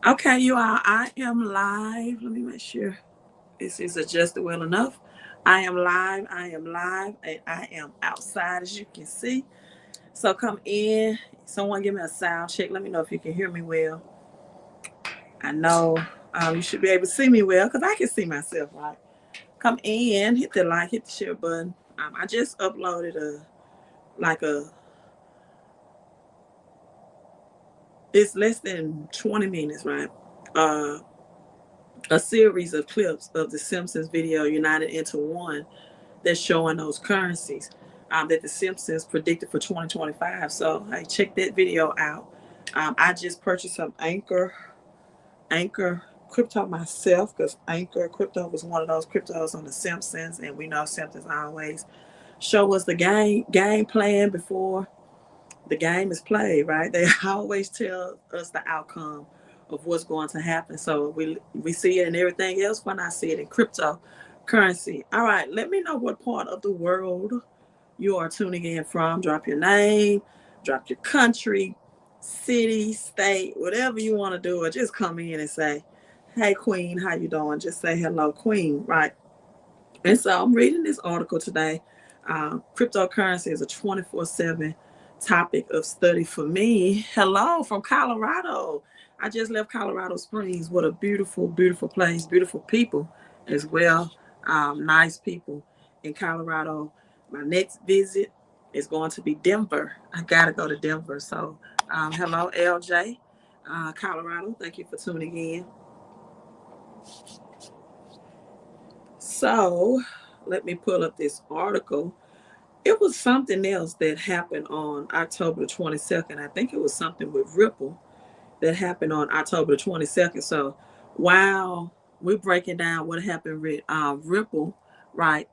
Okay, you all, I am live. Let me make sure this is adjusted well enough. I am live, and I am outside as you can see. So come in. Someone give me a sound check. Let me know if you can hear me well. I know you should be able to see me well because I can see myself, right? Come in, hit the like, hit the share button. I just uploaded like a, it's less than 20 minutes, right? Uh, a series of clips of the Simpsons video united into one that's showing those currencies that the Simpsons predicted for 2025. So hey, check that video out. I just purchased some Anchor crypto myself because Anchor crypto was one of those cryptos on the Simpsons, and we know Simpsons always show us the game plan before the game is played, right? They always tell us the outcome of what's going to happen. So we see it in everything else when I see it in cryptocurrency. All right, let me know what part of the world you are tuning in from. Drop your name, drop your country, city, state, whatever you want to do, or just come in and say, "Hey, Queen, how you doing?" Just say hello, Queen, right? And so I'm reading this article today. Cryptocurrency is a 24/7 topic of study for me. Hello from Colorado. I just left Colorado Springs. What a beautiful, beautiful place, beautiful people as well. Nice people in Colorado. My next visit is going to be Denver. I got to go to Denver. So, hello, LJ, Colorado. Thank you for tuning in. So, let me pull up this article. It was something else that happened on October the 22nd. I think it was something with Ripple that happened on October the 22nd. So while we're breaking down what happened with Ripple, right,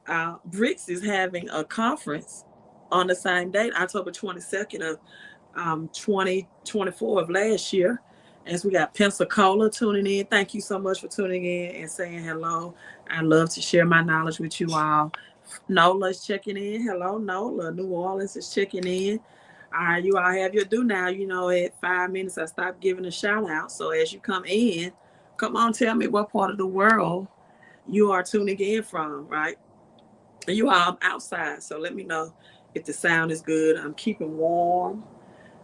BRICS is having a conference on the same date, October 22nd of 2024 of last year. As we got Pensacola tuning in. Thank you so much for tuning in and saying hello. I love to share my knowledge with you all. Nola's checking in. Hello, Nola. New Orleans is checking in. All right, you all have your due now. You know, at 5 minutes, I stopped giving a shout out. So as you come in, come on, tell me what part of the world you are tuning in from, right? You are outside, so let me know if the sound is good. I'm keeping warm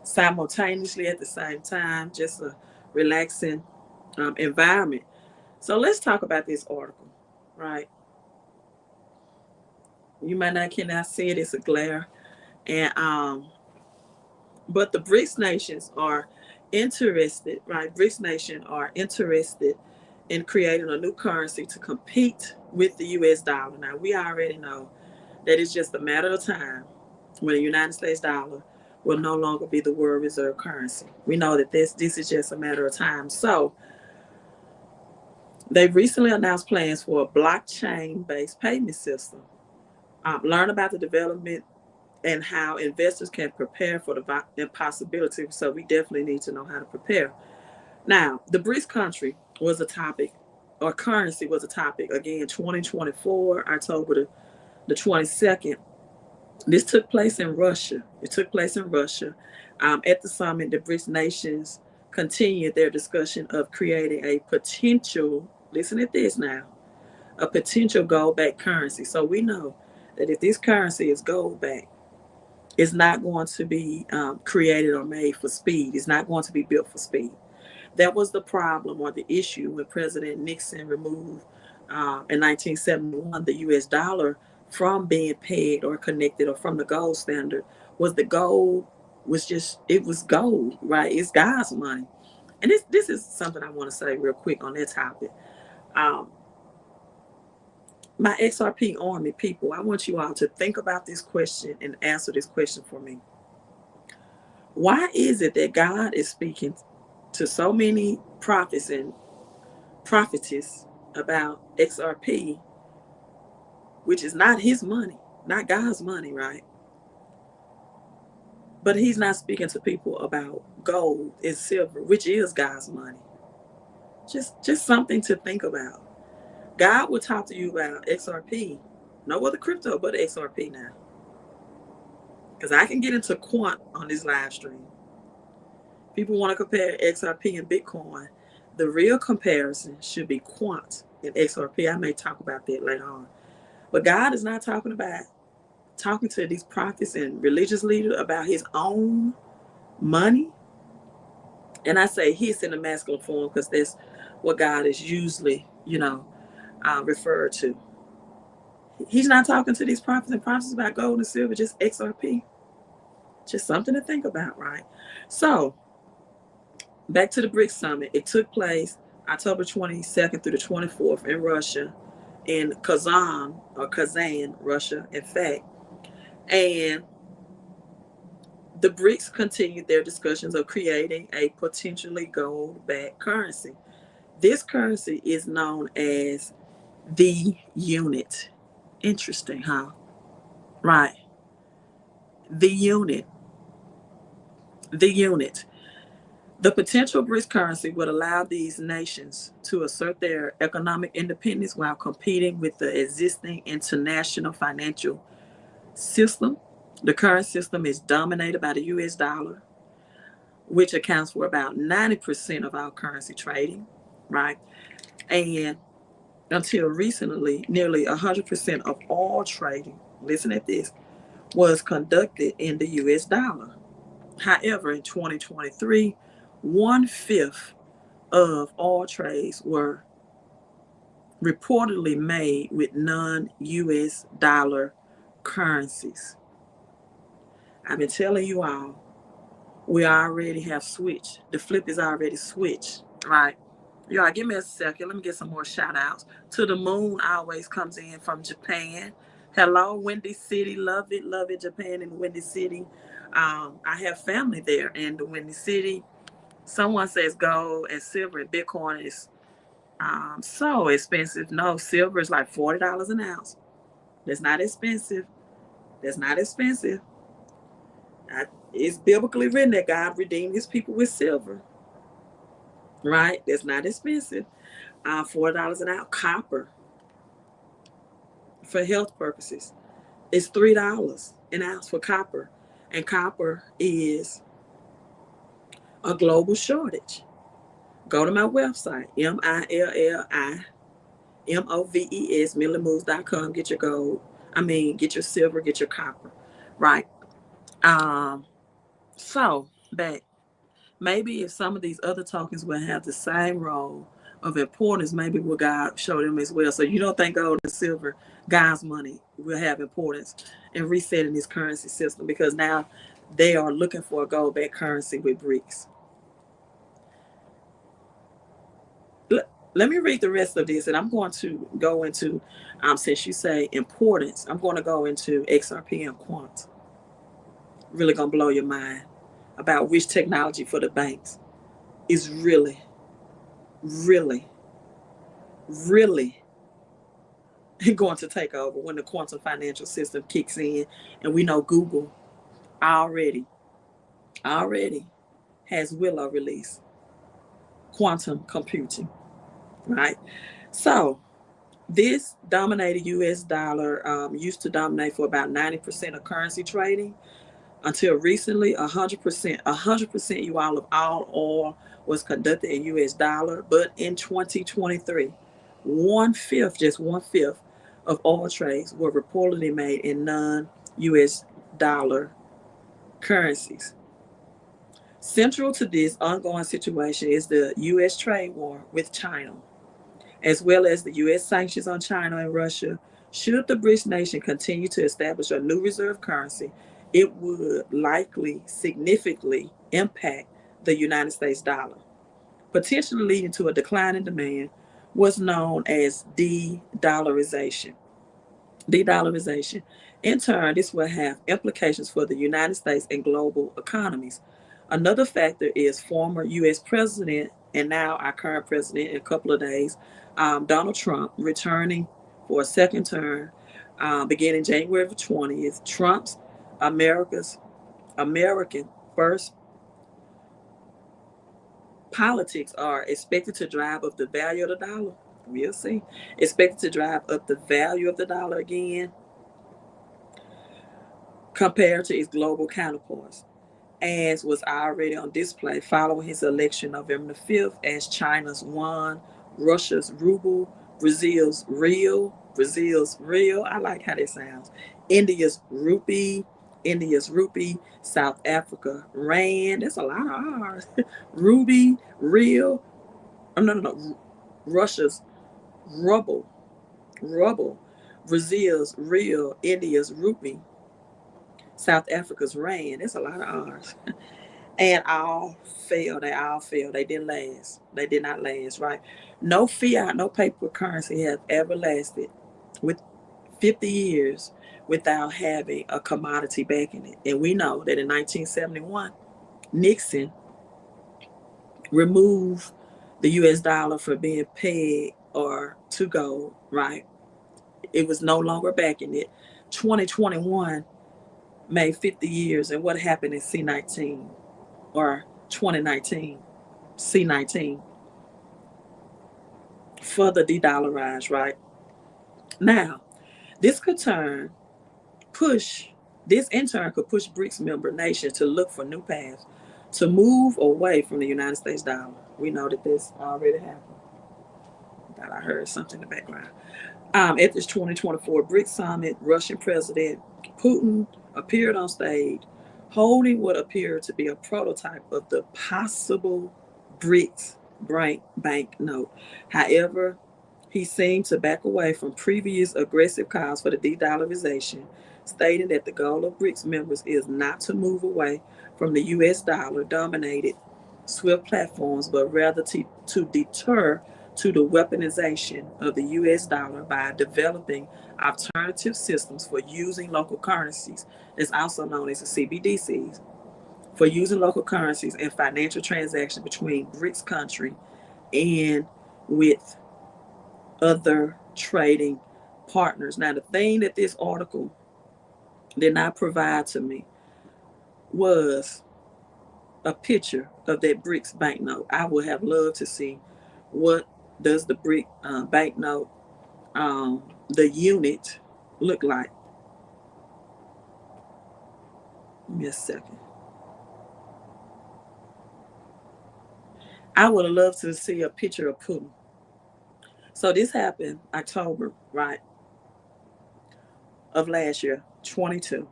simultaneously at the same time, just a relaxing environment. So let's talk about this article, right? You might not cannot see it; it's a glare, and but the BRICS nations are interested, right? BRICS nations are interested in creating a new currency to compete with the U.S. dollar. Now we already know that it's just a matter of time when the United States dollar will no longer be the world reserve currency. We know that this is just a matter of time. So they recently announced plans for a blockchain-based payment system. Learn about the development and how investors can prepare for the impossibility. So we definitely need to know how to prepare. Now, the BRICS country was a topic, or currency was a topic. Again, 2024, October the 22nd. This took place in Russia. It took place in Russia. At the summit, the BRICS nations continued their discussion of creating a potential, listen to this now, a potential gold backed currency. So we know that if this currency is gold backed, it's not going to be created or made for speed. It's not going to be built for speed. That was the problem or the issue when President Nixon removed in 1971 the U.S. dollar from being pegged or connected or from the gold standard. Was the gold was just it was gold, right? It's God's money, and this is something I want to say real quick on that topic. Um, my XRP Army people, I want you all to think about this question and answer this question for me. Why is it that God is speaking to so many prophets and prophetess about XRP, which is not his money, not God's money, right? But he's not speaking to people about gold and silver, which is God's money. Just something to think about. God will talk to you about XRP, no other crypto but XRP now. Because I can get into quant on this live stream. People want to compare XRP and Bitcoin. The real comparison should be Quant and XRP. I may talk about that later on. But God is not talking to these prophets and religious leaders about his own money. And I say his in the masculine form because that's what God is usually, referred to. He's not talking to these prophets and prophets about gold and silver, just XRP. Just something to think about, right? So, back to the BRICS Summit. It took place October 22nd through the 24th in Russia, in Kazan, Russia, in fact. And the BRICS continued their discussions of creating a potentially gold-backed currency. This currency is known as the unit. Interesting, huh? Right. The unit. The unit. The potential BRICS currency would allow these nations to assert their economic independence while competing with the existing international financial system. The current system is dominated by the US dollar, which accounts for about 90% of our currency trading, right? And until recently, nearly 100% of all trading, listen at this, was conducted in the US dollar. However, in 2023, 1/5 of all trades were reportedly made with non-US dollar currencies. I've been telling you all, we already have switched. The flip is already switched, right? Y'all, give me a second. Let me get some more shout outs. To the Moon always comes in from Japan. Hello, Windy City. Love it, Japan and Windy City. I have family there in the Windy City. Someone says gold and silver and Bitcoin is so expensive. No, silver is like $40 an ounce. That's not expensive. That's not expensive. It's biblically written that God redeemed his people with silver. Right? That's not expensive. $4 an ounce. Copper, for health purposes, is $3 an ounce for copper. And copper is a global shortage. Go to my website, MILLIMOVES, millimoves.com. Get your gold. Get your silver, get your copper. Right? So, back. Maybe if some of these other tokens will have the same role of importance, maybe will God show them as well. So you don't think gold and silver, God's money, will have importance in resetting this currency system, because now they are looking for a gold-backed currency with BRICS. Let me read the rest of this, and I'm going to go into, since you say importance, I'm going to go into XRP and Quant. Really going to blow your mind about which technology for the banks is really going to take over when the quantum financial system kicks in. And we know Google already has Willow release quantum computing, right? So this dominated US dollar, used to dominate for about 90% of currency trading. Until recently, 100%, you all, of all oil was conducted in US dollar. But in 2023, 1/5, just 1/5 of oil trades were reportedly made in non-US dollar currencies. Central to this ongoing situation is the US trade war with China, as well as the US sanctions on China and Russia. Should the BRICS nation continue to establish a new reserve currency, it would likely significantly impact the United States dollar, potentially leading to a decline in demand, what's known as de-dollarization. De-dollarization. In turn, this will have implications for the United States and global economies. Another factor is former U.S. President and now our current president in a couple of days, Donald Trump, returning for a second term beginning January 20th. Trump's American first politics are expected to drive up the value of the dollar. We'll see. Expected to drive up the value of the dollar again compared to its global counterparts. as was already on display following his election November the 5th as China's yuan, Russia's ruble, Brazil's real, I like how that sounds, India's rupee, South Africa rand, that's a lot of R's, ruby, real, oh, no, Russia's ruble, Brazil's real, India's rupee, South Africa's rand, that's a lot of R's. And all failed. They all failed. They didn't last. They did not last, right? No fiat, no paper currency have ever lasted with 50 years without having a commodity backing it. And we know that in 1971, Nixon removed the US dollar for being pegged or to gold, right? It was no longer backing it. 2021 made 50 years. And what happened in C19 or 2019? C19 further de-dollarized, right? Now, this in turn could push BRICS member nations to look for new paths to move away from the United States dollar. We know that this already happened. Thought I heard something in the background. At this 2024 BRICS summit, Russian President Putin appeared on stage holding what appeared to be a prototype of the possible BRICS banknote. However, he seemed to back away from previous aggressive calls for the de-dollarization, stating that the goal of BRICS members is not to move away from the US dollar-dominated SWIFT platforms, but rather to deter to the weaponization of the US dollar by developing alternative systems for using local currencies, that's also known as the CBDCs, for using local currencies and financial transactions between BRICS country and with other trading partners. Now, the thing that this article did not provide to me was a picture of that BRICS banknote. I would have loved to see what does the BRIC banknote, the unit, look like. Give me a second. I would have loved to see a picture of Putin. So this happened October, right, of last year, 22.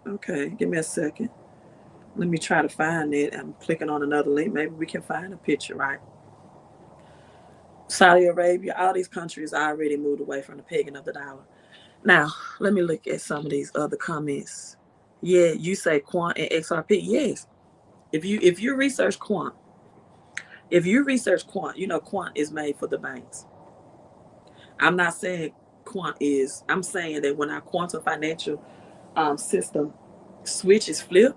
Okay, give me a second. Let me try to find it. I'm clicking on another link. Maybe we can find a picture, right? Saudi Arabia, all these countries already moved away from the pegging of the dollar. Now, let me look at some of these other comments. Yeah, you say Quant and XRP. Yes. If you research Quant, you know Quant is made for the banks. I'm not saying Quant is. I'm saying that when our quantum financial system switches flip,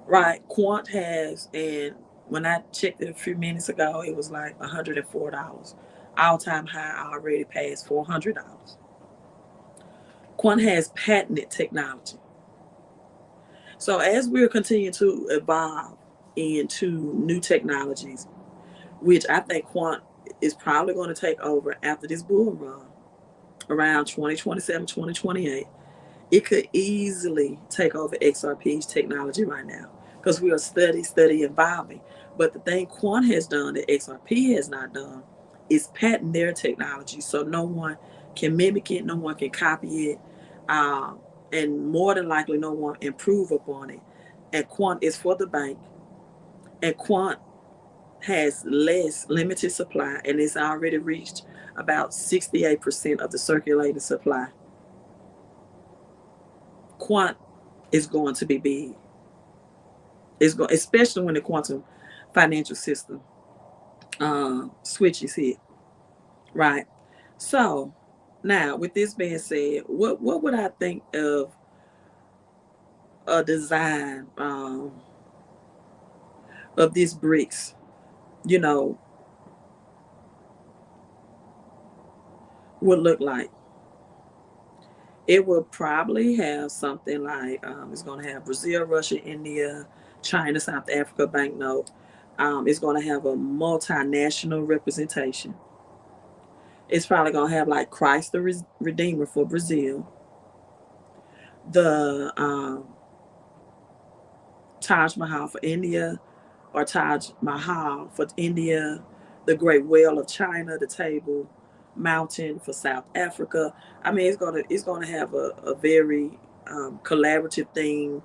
right? Quant has, and when I checked it a few minutes ago, it was like $104. All-time high, already past $400. Quant has patented technology. So as we're continuing to evolve into new technologies, which I think Quant is probably going to take over after this bull run around 2027, 2028, it could easily take over XRP's technology right now because we are steady evolving. But the thing Quant has done that XRP has not done is patent their technology, so no one can mimic it, no one can copy it, and more than likely no one improve upon it. And Quant is for the bank, and Quant has less limited supply, and it's already reached about 68% of the circulating supply. Quant is going to be big. Especially when the quantum financial system switches hit, right? So now, with this being said, what would I think of a design of this BRICS? You know, would look like? It will probably have something like it's going to have Brazil, Russia, India, China, South Africa banknote. It's going to have a multinational representation. It's probably going to have like Christ the Redeemer for Brazil, the Taj Mahal for India, or Taj Mahal for India, the Great Wall of China, the Table Mountain for South Africa. I mean, it's gonna have a very collaborative theme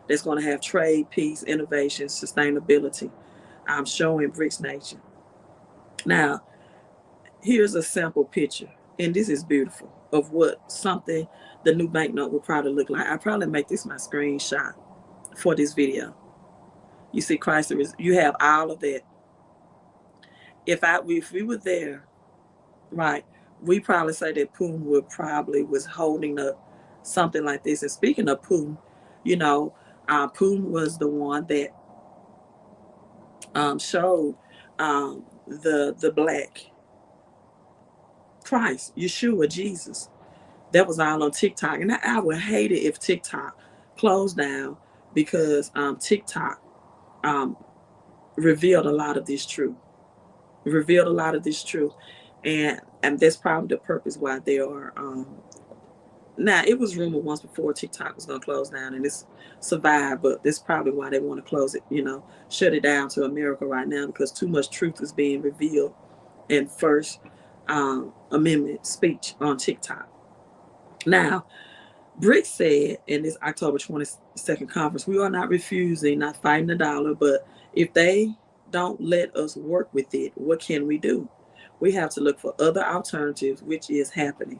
that's gonna have trade, peace, innovation, sustainability. I'm showing BRICS Nation. Now, here's a sample picture, and this is beautiful of what something the new banknote would probably look like. I probably make this my screenshot for this video. You see, Christ, you have all of that. If we were there, right, we probably say that Putin would probably was holding up something like this. And speaking of Putin, you know, Putin was the one that showed the black Christ, Yeshua, Jesus. That was all on TikTok, and I would hate it if TikTok closed down because TikTok um, revealed a lot of this truth. Revealed a lot of this truth, and that's probably the purpose why they are. Now, it was rumored once before TikTok was going to close down, and it's survived, but that's probably why they want to close it. Shut it down to America right now because too much truth is being revealed in First Amendment speech on TikTok. Now, BRICS said in this October 22nd conference, we are not refusing, not fighting the dollar, but if they don't let us work with it, what can we do? We have to look for other alternatives, which is happening,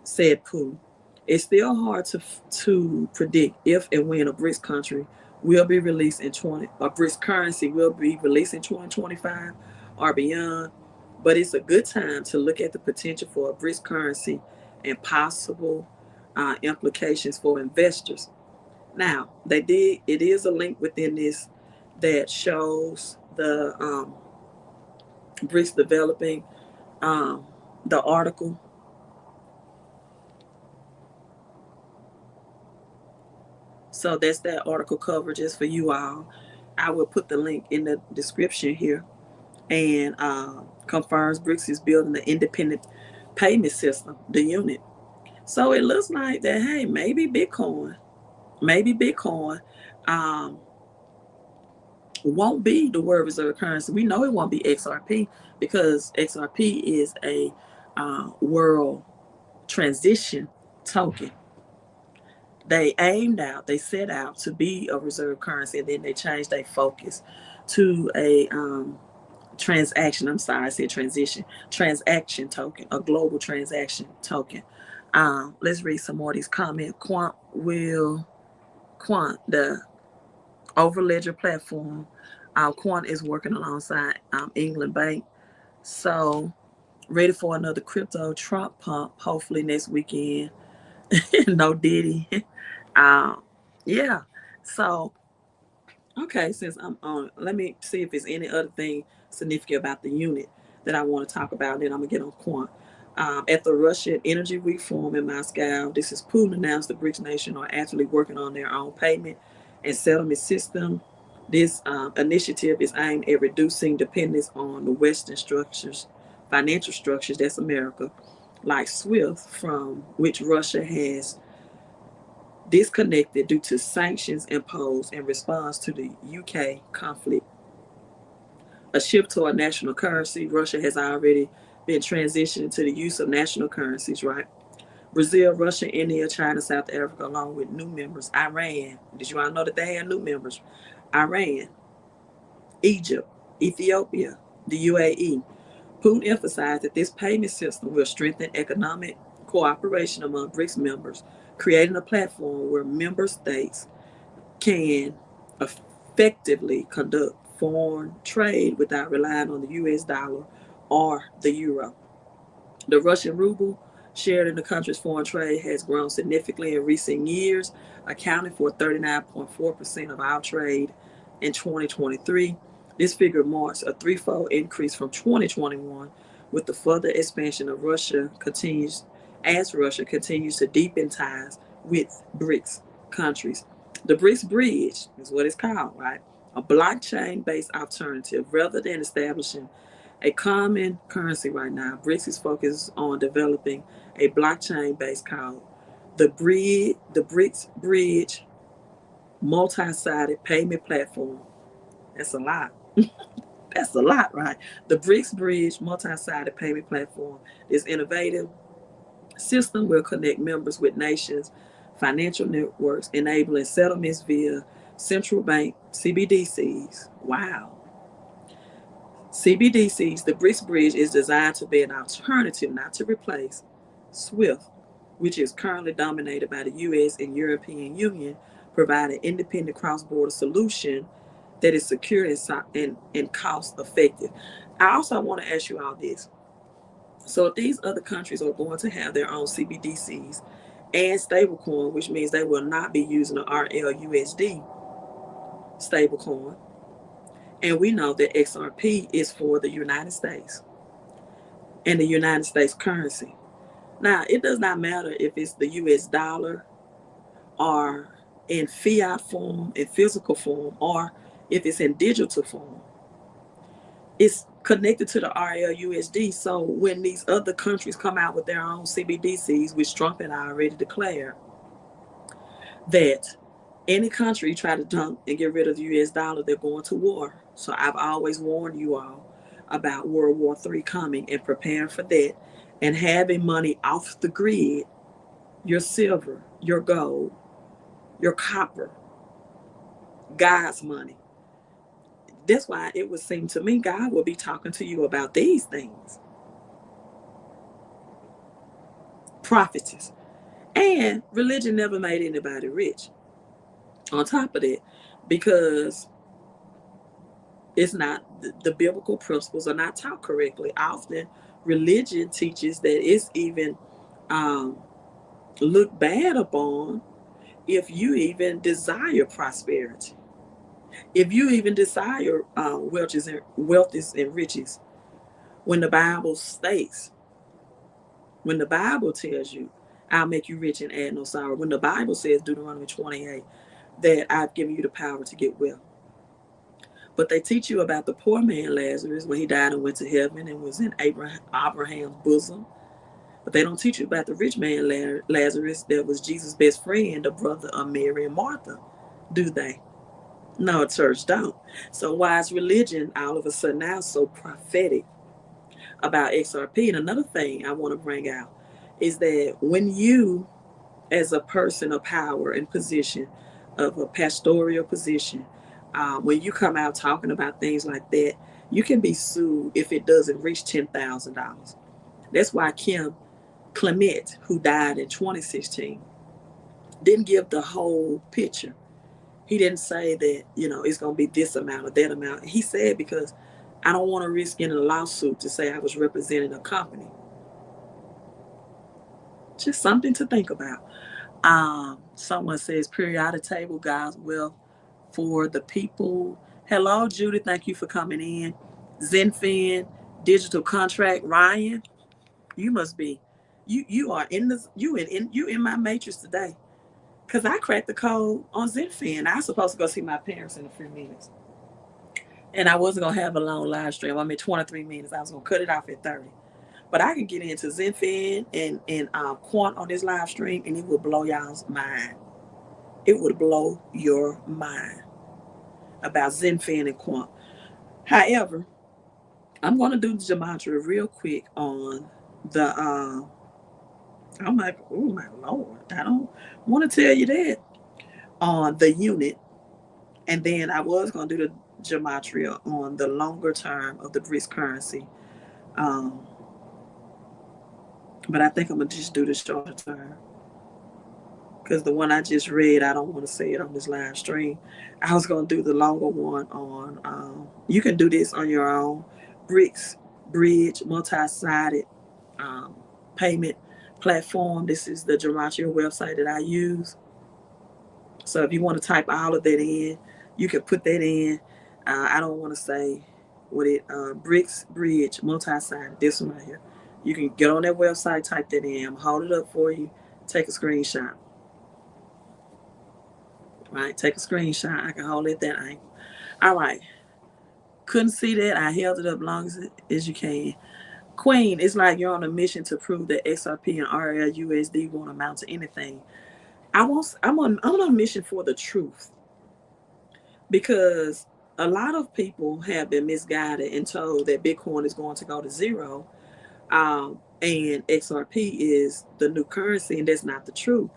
said Putin. It's still hard to predict if and when a BRICS country will be released a BRICS currency will be released in 2025 or beyond, but it's a good time to look at the potential for a BRICS currency and possible implications for investors. Now, it is a link within this that shows the BRICS developing the article. So that's that article cover just for you all. I will put the link in the description here, and confirms BRICS is building an independent payment system, the unit. So it looks like that, hey, maybe Bitcoin won't be the world reserve currency. We know it won't be XRP because XRP is a world transition token. They set out to be a reserve currency, and then they changed their focus to a transaction. I'm sorry, I said transition. Transaction token, a global transaction token. Let's read some more of these comments. Quant, the Overledger platform. Quant is working alongside England Bank. So, ready for another crypto Trump pump, hopefully next weekend. No Diddy. Yeah. So, okay, since I'm on, let me see if there's any other thing significant about the unit that I want to talk about. Then I'm going to get on Quant. At the Russian Energy Week Forum in Moscow, this is Putin announced the BRICS nation are actually working on their own payment and settlement system. This initiative is aimed at reducing dependence on the Western structures, financial structures, that's America, like SWIFT, from which Russia has disconnected due to sanctions imposed in response to the UK conflict. A shift to a national currency. Russia has already been transitioning to the use of national currencies, right? Brazil, Russia, India, China, South Africa, along with new members. Iran. Did you all know that they had new members? Iran, Egypt, Ethiopia, the UAE. Putin emphasized that this payment system will strengthen economic cooperation among BRICS members, creating a platform where member states can effectively conduct foreign trade without relying on the US dollar or the euro. The Russian ruble, shared in the country's foreign trade, has grown significantly in recent years, accounting for 39.4% of our trade in 2023. This figure marks a threefold increase from 2021, with the further expansion of Russia continues as Russia continues to deepen ties with BRICS countries. The BRICS Bridge is what it's called, right? A blockchain-based alternative. Rather than establishing a common currency right now, BRICS is focused on developing a blockchain-based called The BRICS Bridge multi-sided payment platform. That's a lot. That's a lot, right? The BRICS Bridge multi-sided payment platform is innovative system will connect members with nations, financial networks, enabling settlements via central bank CBDCs. Wow. CBDCs, the BRICS Bridge is designed to be an alternative, not to replace SWIFT, which is currently dominated by the US and European Union, providing independent cross-border solution that is secure and cost effective. I also want to ask you all this. So if these other countries are going to have their own CBDCs and stablecoin, which means they will not be using the RLUSD stablecoin, and we know that XRP is for the United States and the United States currency. Now, it does not matter if it's the US dollar or in fiat form, in physical form, or if it's in digital form. It's connected to the RLUSD. So when these other countries come out with their own CBDCs, which Trump and I already declared, that any country try to dump and get rid of the US dollar, they're going to war. So I've always warned you all about World War III coming and preparing for that and having money off the grid, your silver, your gold, your copper, God's money. That's why it would seem to me God will be talking to you about these things. Prophetess. And religion never made anybody rich. On top of that, because it's not, the biblical principles are not taught correctly. Often religion teaches that it's even looked bad upon if you even desire prosperity. If you even desire wealth and riches, when the Bible states, when the Bible tells you, I'll make you rich and add no sorrow. When the Bible says, Deuteronomy 28, that I've given you the power to get wealth. But they teach you about the poor man Lazarus when he died and went to heaven and was in Abraham's bosom. But they don't teach you about the rich man Lazarus that was Jesus' best friend, the brother of Mary and Martha, do they? No, church don't. So why is religion all of a sudden now so prophetic about XRP? And another thing I want to bring out is that when you, as a person of power and position, of a pastoral position, when you come out talking about things like that, you can be sued if it doesn't reach $10,000. That's why Kim Clement, who died in 2016, didn't give the whole picture. He didn't say that, it's going to be this amount or that amount. He said, because I don't want to risk getting a lawsuit to say I was representing a company. Just something to think about. Someone says, periodic table, God's will for the people. Hello, Judy. Thank you for coming in. Zenfin, digital contract. Ryan, you must be. You are in this. You in my matrix today. Because I cracked the code on Zenfin. I was supposed to go see my parents in a few minutes. And I wasn't going to have a long live stream. I'm at 23 minutes. I was going to cut it off at 30. But I can get into Zenfin and Quant on this live stream, and it will blow y'all's mind. It would blow your mind about Zenfin and Quant. However, I'm going to do the Gematria real quick on the... I'm like, oh my Lord, I don't want to tell you that. On the unit. And then I was going to do the Gematria on the longer term of the BRICS currency. But I think I'm going to just do the shorter term. Because the one I just read, I don't want to say it on this live stream. I was going to do the longer one on, you can do this on your own. BRICS Bridge, multi-sided payment platform. This is the Gematria website that I use. So if you want to type all of that in, you can put that in. I don't want to say what it, BRICS Bridge, multi-sided, this one right here. You can get on that website, type that in. I'm hold it up for you. Take a screenshot. Right, take a screenshot. I can hold it that angle. All right. Couldn't see that. I held it up long as you can. Queen, it's like you're on a mission to prove that XRP and RLUSD won't amount to anything. I'm on a mission for the truth, because a lot of people have been misguided and told that Bitcoin is going to go to zero, and XRP is the new currency, and that's not the truth.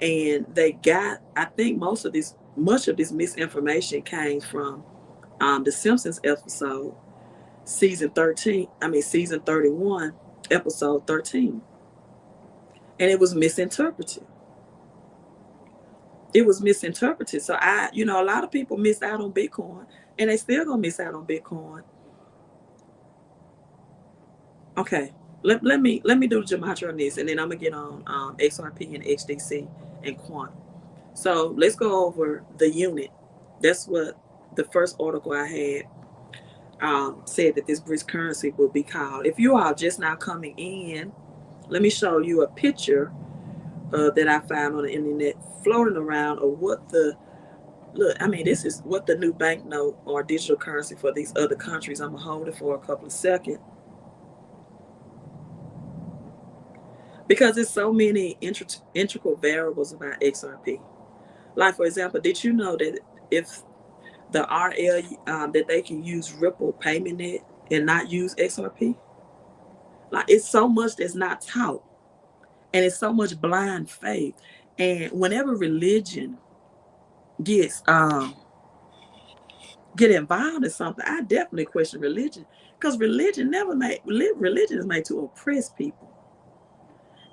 And I think much of this misinformation came from the Simpsons episode, season 31, episode 13. And it was misinterpreted. So a lot of people missed out on Bitcoin, and they still gonna miss out on Bitcoin. Okay, let me do the Gematria on this, and then I'm gonna get on XRP and Xdc and Quant. So let's go over the unit. That's what the first article I had said, that this BRICS currency will be called. If you are just now coming in, let me show you a picture that I found on the internet floating around of this is what the new banknote or digital currency for these other countries. I'm gonna hold it for a couple of seconds, because there's so many integral variables about XRP. Like, for example, did you know that if the RL that they can use Ripple payment net and not use XRP? Like, it's so much that's not taught, and it's so much blind faith. And whenever religion gets get involved in something, I definitely question religion, because religion is made to oppress people.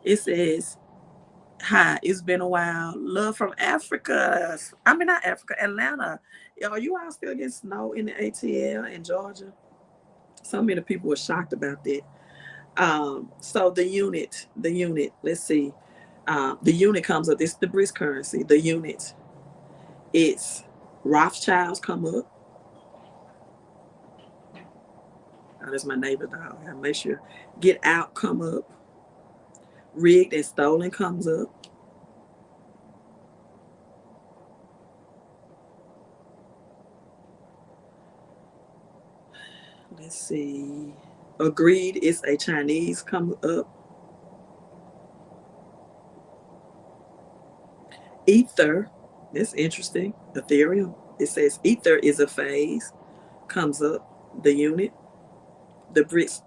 It says, hi, it's been a while. Love from Africa. I mean, not Africa, Atlanta. Are you all still getting snow in the ATL in Georgia? So many people were shocked about that. So the unit, let's see. The unit comes up. This is the BRICS currency. The unit, it's Rothschilds come up. Oh, that's my neighbor dog. I gotta make sure. Get out come up. Rigged and stolen comes up. Let's see. Agreed, it's a Chinese come up. Ether, that's interesting. Ethereum. It says Ether is a phase, comes up. The unit. The BRICS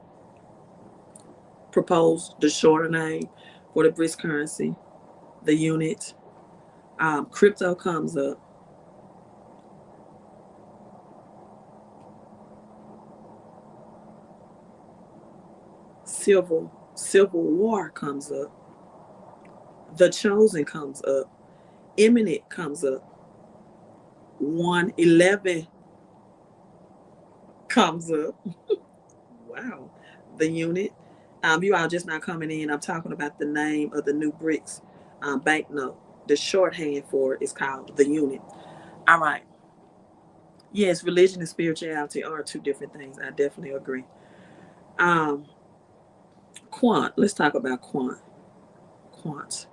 proposed the shorter name for the BRICS currency. The unit. Crypto comes up. Civil War comes up. The Chosen comes up. Imminent comes up. 111 comes up. Wow. The unit. You all just not coming in. I'm talking about the name of the new BRICS banknote. The shorthand for it is called the unit. All right. Yes, religion and spirituality are two different things. I definitely agree. Quant. Let's talk about Quant. Quant.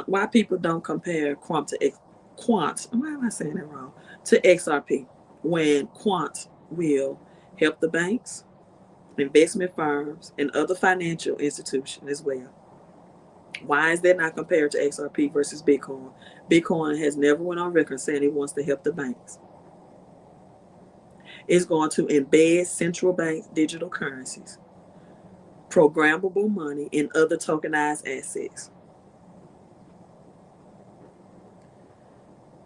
Why people don't compare Quant to Quant? Why am I saying it wrong? To XRP, when Quant will help the banks, investment firms, and other financial institutions as well. Why is that not compared to XRP versus Bitcoin? Bitcoin has never went on record saying it wants to help the banks. It's going to embed central bank digital currencies, programmable money, and other tokenized assets.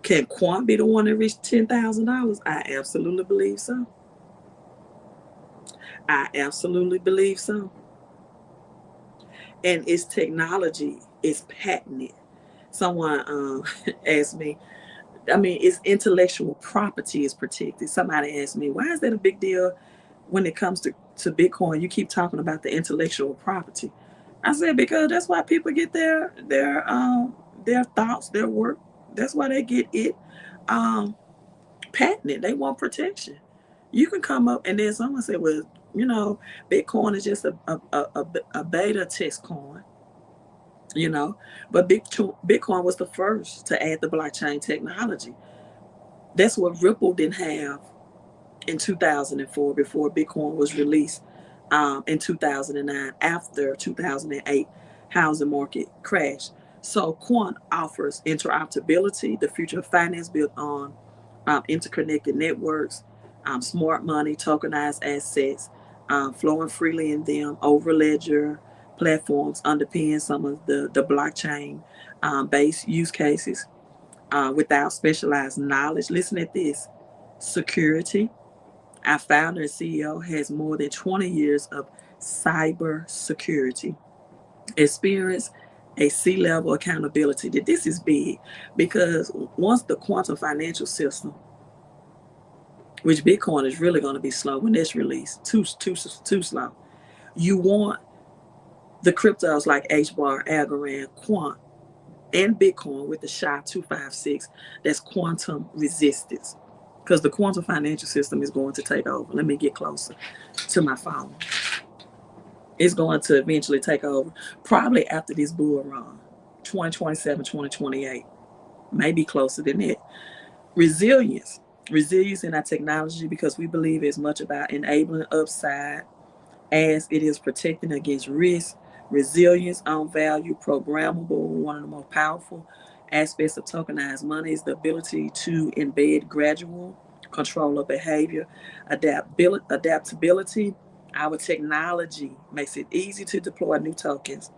Can Quant be the one that reached $10,000? I absolutely believe so. And its technology is patented. Someone asked me, its intellectual property is protected. Somebody asked me, why is that a big deal when it comes to Bitcoin? You keep talking about the intellectual property. I said, because that's why people get their thoughts, their work. That's why they get it patented. They want protection. You can come up, and then someone said, well, Bitcoin is just a beta test coin. But Bitcoin was the first to add the blockchain technology. That's what Ripple didn't have in 2004 before Bitcoin was released in 2009 after 2008 housing market crash. So Quant offers interoperability, the future of finance built on interconnected networks, smart money, tokenized assets, flowing freely in them, over ledger platforms underpin some of the blockchain based use cases without specialized knowledge. Listen at this: security. Our founder and CEO has more than 20 years of cyber security experience, a C-level accountability. This is big because once the quantum financial system, which Bitcoin is really going to be slow when it's released, too slow. You want the cryptos like HBAR, Algorand, Quant, and Bitcoin with the SHA-256 that's quantum resistance, because the quantum financial system is going to take over. Let me get closer to my phone. It's going to eventually take over, probably after this bull run, 2027, 2028, maybe closer than that. Resilience in our technology, because we believe it's much about enabling upside as it is protecting against risk. Resilience on value, programmable. One of the most powerful aspects of tokenized money is the ability to embed gradual control of behavior, adaptability. Our technology makes it easy to deploy new tokens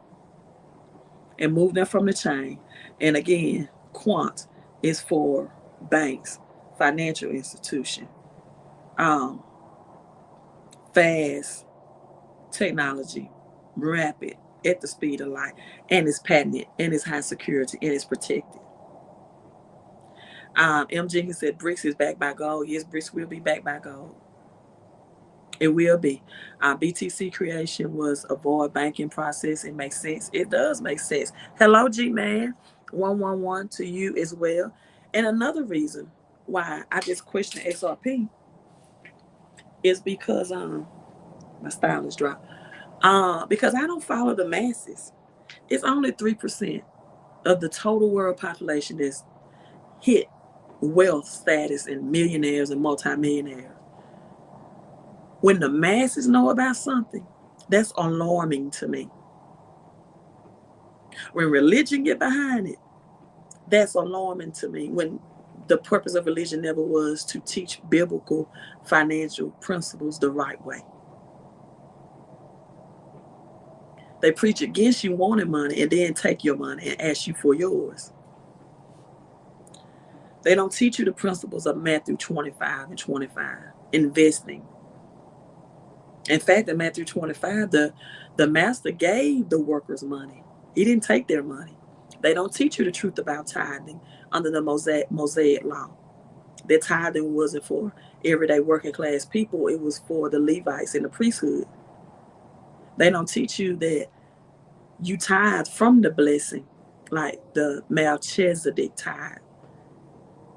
and move them from the chain. And again, Quant is for banks, financial institution, fast technology, rapid, at the speed of light, and it's patented, and it's high security, and it's protected. M. Jenkins said BRICS is backed by gold. Yes, BRICS will be backed by gold. It will be. BTC creation was a void banking process. It makes sense. It does make sense. Hello, G-Man. 111 to you as well. And another reason why I just question XRP is because my style is dropped. Because I don't follow the masses. It's only 3% of the total world population that's hit wealth status and millionaires and multimillionaires. When the masses know about something, that's alarming to me. When religion get behind it, that's alarming to me. When the purpose of religion never was to teach biblical financial principles the right way. They preach against you wanting money and then take your money and ask you for yours. They don't teach you the principles of Matthew 25 and 25, investing. In fact, in Matthew 25, the master gave the workers money. He didn't take their money. They don't teach you the truth about tithing under the Mosaic law. That tithing wasn't for everyday working class people. It was for the Levites and the priesthood. They don't teach you that you tithe from the blessing, like the Melchizedek tithe,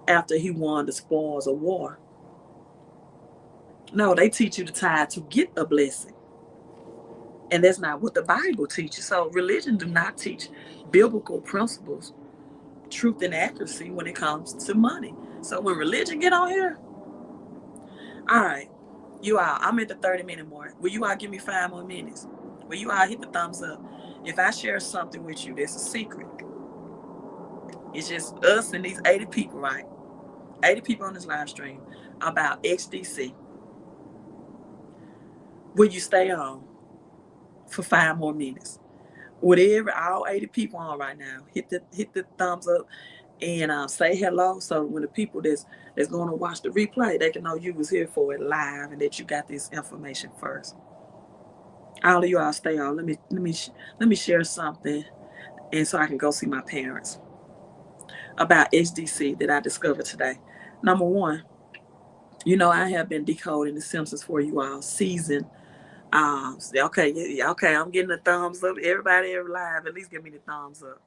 after he won the spoils of war. No, they teach you to tithe to get a blessing. And that's not what the Bible teaches. So religion do not teach biblical principles, truth and accuracy when it comes to money. So when religion get on here, all right, you all, I'm at the 30-minute mark. Will you all give me 5 more minutes? Will you all hit the thumbs up? If I share something with you that's a secret, it's just us and these 80 people, right? 80 people on this live stream about Xdc. Will you stay on for 5 more minutes? Whatever, all 80 people on right now, hit the thumbs up and say hello. So when the people that's going to watch the replay, they can know you was here for it live and that you got this information first. All of you all stay on. Let me share something, and so I can go see my parents about Xdc that I discovered today. Number one, you know I have been decoding The Simpsons for you all season. Okay, I'm getting the thumbs up. Everybody live, at least give me the thumbs up.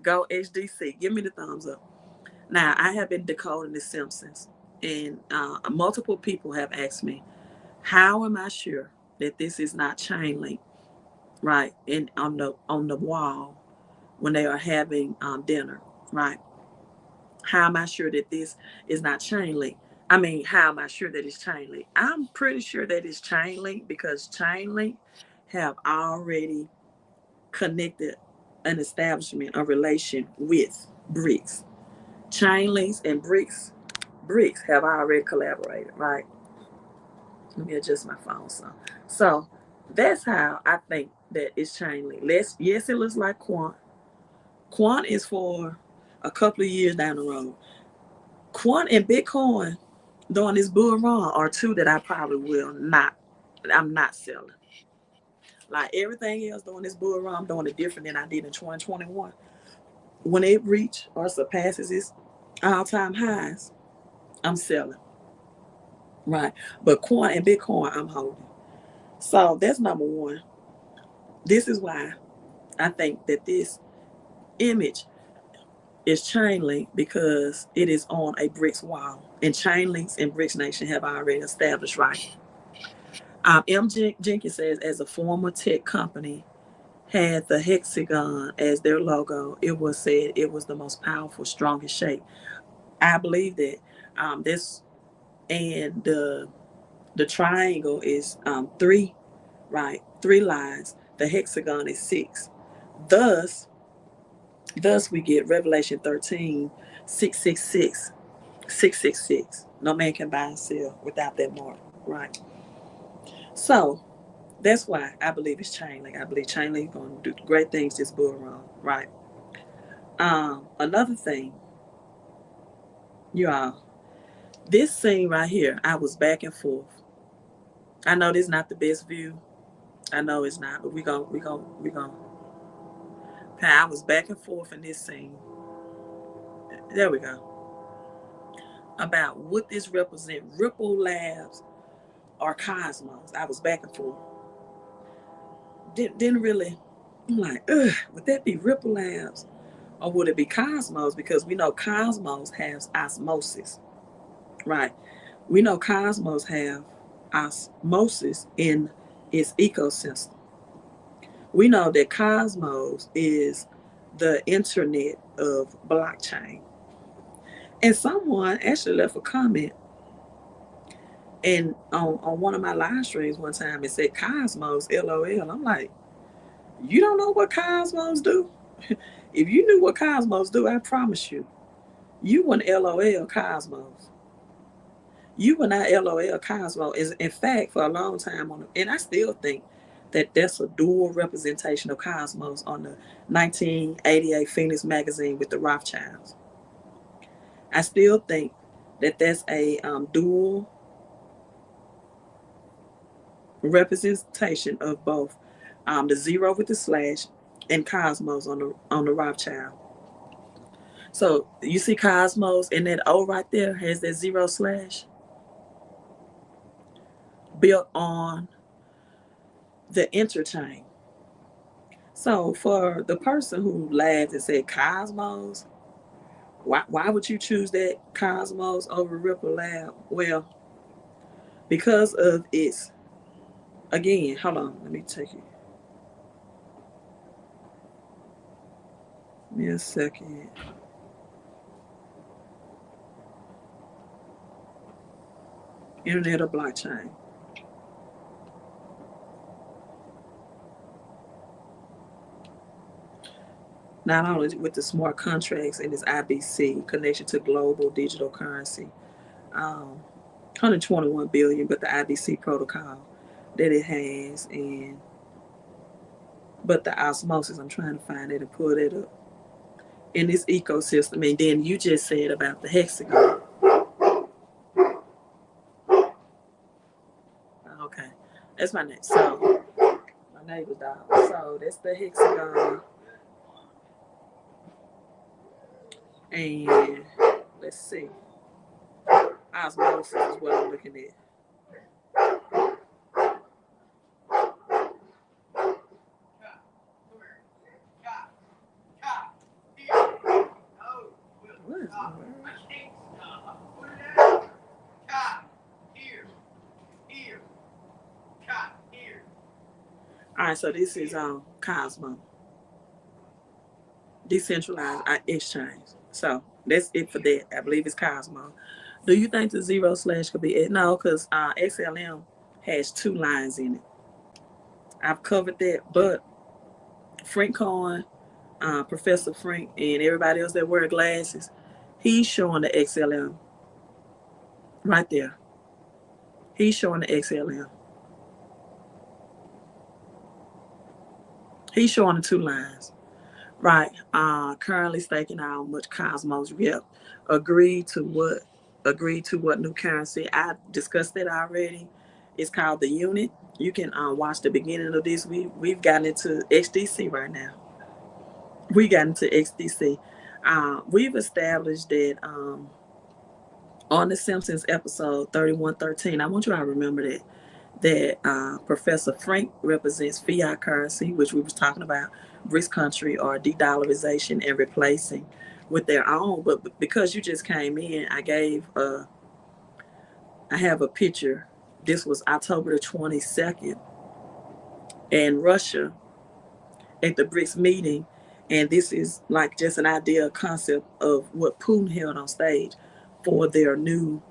Go Xdc, give me the thumbs up. Now, I have been decoding The Simpsons, and multiple people have asked me, how am I sure that this is not chain link, right, and on the wall when they are having dinner, right? How am I sure that this is not chain link? I mean, how am I sure that it's chain link? I'm pretty sure that it's chain link because chain link have already connected an establishment, a relation with BRICS. Chain links and BRICS have already collaborated, right? Let me adjust my phone some. So that's how I think that it's chain link. Yes, it looks like Quant. Quant is for a couple of years down the road. Quant and Bitcoin during this bull run are two that I probably will not. I'm not selling. Like everything else during this bull run, I'm doing it different than I did in 2021. When it reaches or surpasses its all-time highs, I'm selling. Right. But Quant and Bitcoin, I'm holding. So that's number one. This is why I think that this image is chain link because it is on a BRICS wall. And chain links in BRICS Nation have already established, right? M. Jenkins says, as a former tech company had the hexagon as their logo, it was said it was the most powerful, strongest shape. I believe that this and the triangle is three, right? Three lines. The hexagon is six. Thus we get Revelation 13, 666, 666. No man can buy and sell without that mark, right? So that's why I believe it's chain link. I believe chain link is going to do great things this bull run, right? Another thing, y'all, this scene right here, I was back and forth. I know this is not the best view. I know it's not, but we go. I was back and forth in this scene. There we go. About what this represent, Ripple Labs or Cosmos. I was back and forth. Didn't really. I'm like, would that be Ripple Labs or would it be Cosmos? Because we know Cosmos has osmosis, right? We know Cosmos have osmosis in its ecosystem. We know that Cosmos is the internet of blockchain. And someone actually left a comment and on one of my live streams one time it said Cosmos, LOL. I'm like, you don't know what Cosmos do? If you knew what Cosmos do, I promise you, you wouldn't LOL Cosmos. You would not LOL Cosmos. Is in fact for a long time and I still think that that's a dual representation of Cosmos on the 1988 Phoenix magazine with the Rothschilds. I still think that that's a dual representation of both the zero with the slash and Cosmos on the Rothschild. So you see Cosmos and that O right there has that zero slash built on the interchain. So for the person who laughed and said Cosmos, why would you choose that Cosmos over Ripple Lab? Well, because of its, again, hold on, let me take you. Give me a second. Internet of blockchain. Not only with the smart contracts and its IBC connection to global digital currency, 121 billion, but the IBC protocol that it has, but the osmosis, I'm trying to find it and pull it up in this ecosystem. And then you just said about the hexagon. Okay, that's my next. So my neighbor's dog. So that's the hexagon. And let's see. Osmosis is what I'm looking at. What is that? All right, so this is Cosmo. Decentralized exchange. So that's it for that. I believe it's Cosmo. Do you think the zero slash could be it? No, because XLM has 2 lines in it. I've covered that, but Frank Cohen, Professor Frank, and everybody else that wear glasses, he's showing the XLM right there. He's showing the XLM. He's showing the 2 lines. Right. Currently staking how much Cosmos. Yep. Agreed to what new currency? I discussed it already. It's called the unit. You can watch the beginning of this. We've gotten into XDC right now. We got into XDC. We've established that on the Simpsons episode 3113. I want you all to remember that Professor Frank represents fiat currency, which we was talking about, BRICS country or de-dollarization and replacing with their own. But because you just came in, I have a picture. This was October the 22nd, and Russia at the BRICS meeting, and this is like just an idea, a concept of what Putin held on stage for their new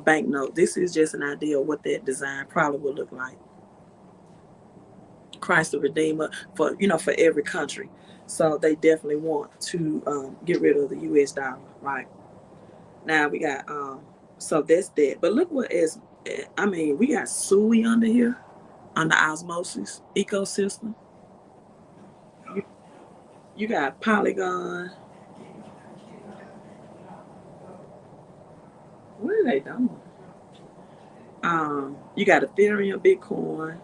banknote. This is just an idea of what that design probably would look like. Christ the Redeemer for every country. So they definitely want to get rid of the U.S. dollar, right? Now we got so that's that. But look what is, we got SUI under here, under osmosis ecosystem. You got Polygon. What are they doing? You got Ethereum, Bitcoin.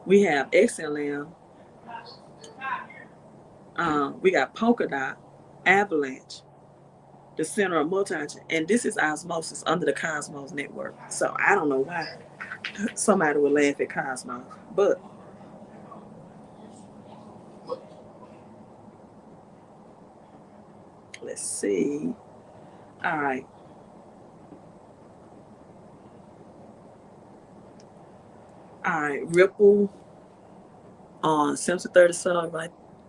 We have XLM. We got Polkadot, Avalanche, the center of multi, and this is osmosis under the Cosmos network. So I don't know why somebody would laugh at Cosmos, but let's see. All right. All right, Ripple on Simpson 30 sub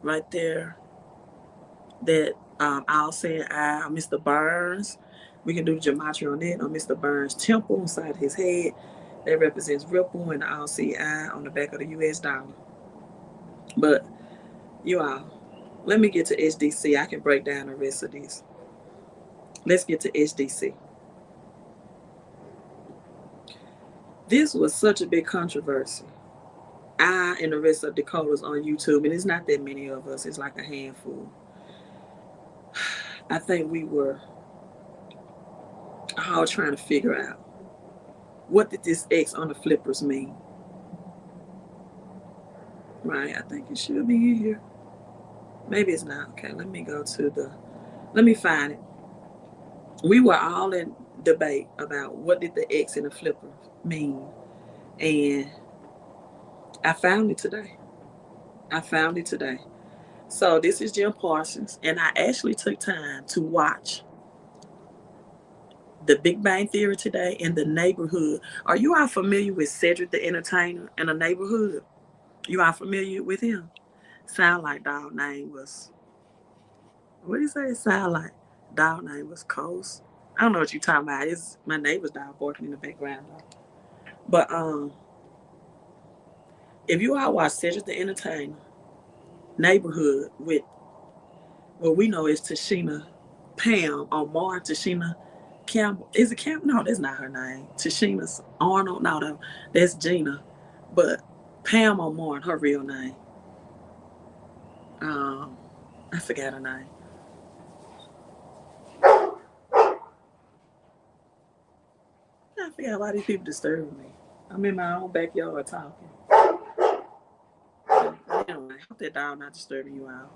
right there. That I'll say Mr. Burns. We can do the gematria on that on Mr. Burns' temple inside his head. That represents Ripple and the RCI on the back of the US dollar. But you all, let me get to Xdc. I can break down the rest of this. Let's get to Xdc. This was such a big controversy. I and the rest of decoders on YouTube, and it's not that many of us, it's like a handful. I think we were all trying to figure out, what did this X on the flippers mean? Right, I think it should be here. Maybe it's not. Okay, let me find it. We were all in debate about what did the X in the flipper mean. And I found it today. So this is Jim Parsons, and I actually took time to watch The Big Bang Theory today in The Neighborhood. Are you all familiar with Cedric the Entertainer in The Neighborhood? You are familiar with him? Sound like dog name was, what do you say? Sound like dog name was Coast. I don't know what you're talking about. It's my neighbor's dog barking in the background though. But if you all watch Cedric the Entertainer, Neighborhood with what we know is Tashina Pam on Mar, Tashina Campbell. Is it Campbell? No, that's not her name. Tashina Arnold. No, that's Gina. But Pam O'Mar, her real name. I forgot her name. I forgot why these people disturbing me. I'm in my own backyard talking. Anyway, I hope that dog not disturbing you out.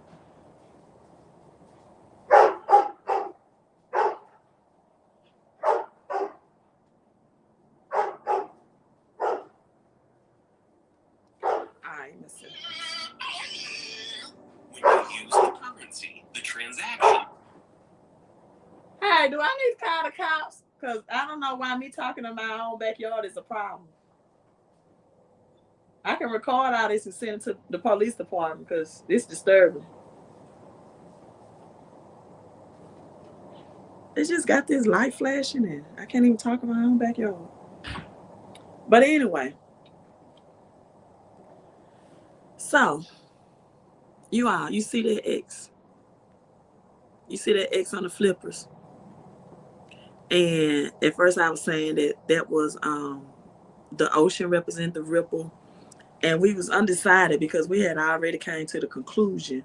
Alright, let's see. When you use the currency, the transaction. Hey, do I need to call the cops? Because I don't know why me talking in my own backyard is a problem. I can record all this and send it to the police department because it's disturbing. They just got this light flashing in. I can't even talk about my own backyard. But anyway, so you see that X. You see that X on the flippers. And at first I was saying that was the ocean represent the ripple. And we was undecided because we had already came to the conclusion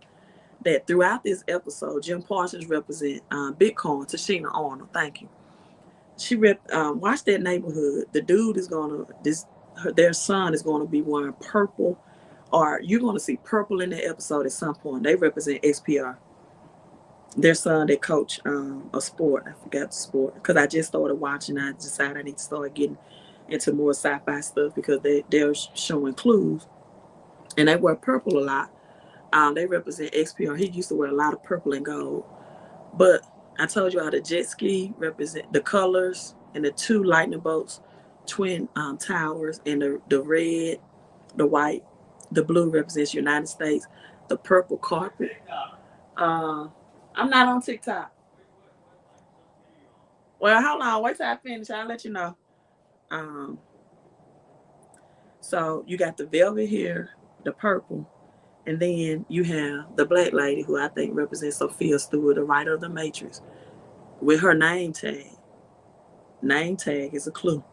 that throughout this episode, Jim Parsons represent Bitcoin, Tashina Arnold. Thank you. She watch that neighborhood. The dude is their son is gonna be wearing purple, or you're gonna see purple in that episode at some point. They represent XPR. Their son, they coach a sport. I forgot the sport because I just started watching. I decided I need to start getting into more sci-fi stuff because they're showing clues, and they wear purple a lot. They represent XPR. He used to wear a lot of purple and gold. But I told you how the jet ski represent the colors and the two lightning bolts, twin towers, and the red, the white, the blue represents United States, the purple carpet. I'm not on TikTok. Well, hold on. Wait till I finish. I'll let you know. So you got the velvet here, the purple, and then you have the black lady who I think represents Sophia Stewart, the writer of The Matrix, with her name tag. Name tag is a clue.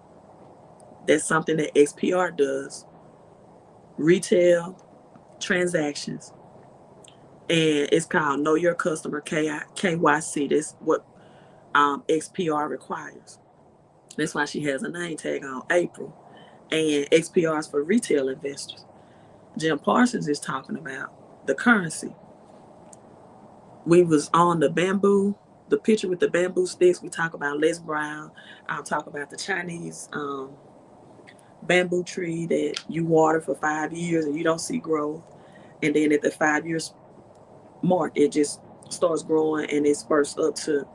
That's something that XPR does. Retail transactions. And it's called Know Your Customer, KYC. That's what XPR requires. That's why she has a name tag on, April. And XPR is for retail investors. Jim Parsons is talking about the currency. We was on the bamboo, the picture with the bamboo sticks. We talk about Les Brown. I'll talk about the Chinese bamboo tree that you water for 5 years and you don't see growth. And then at the 5 years mark, it just starts growing and it spurts up to,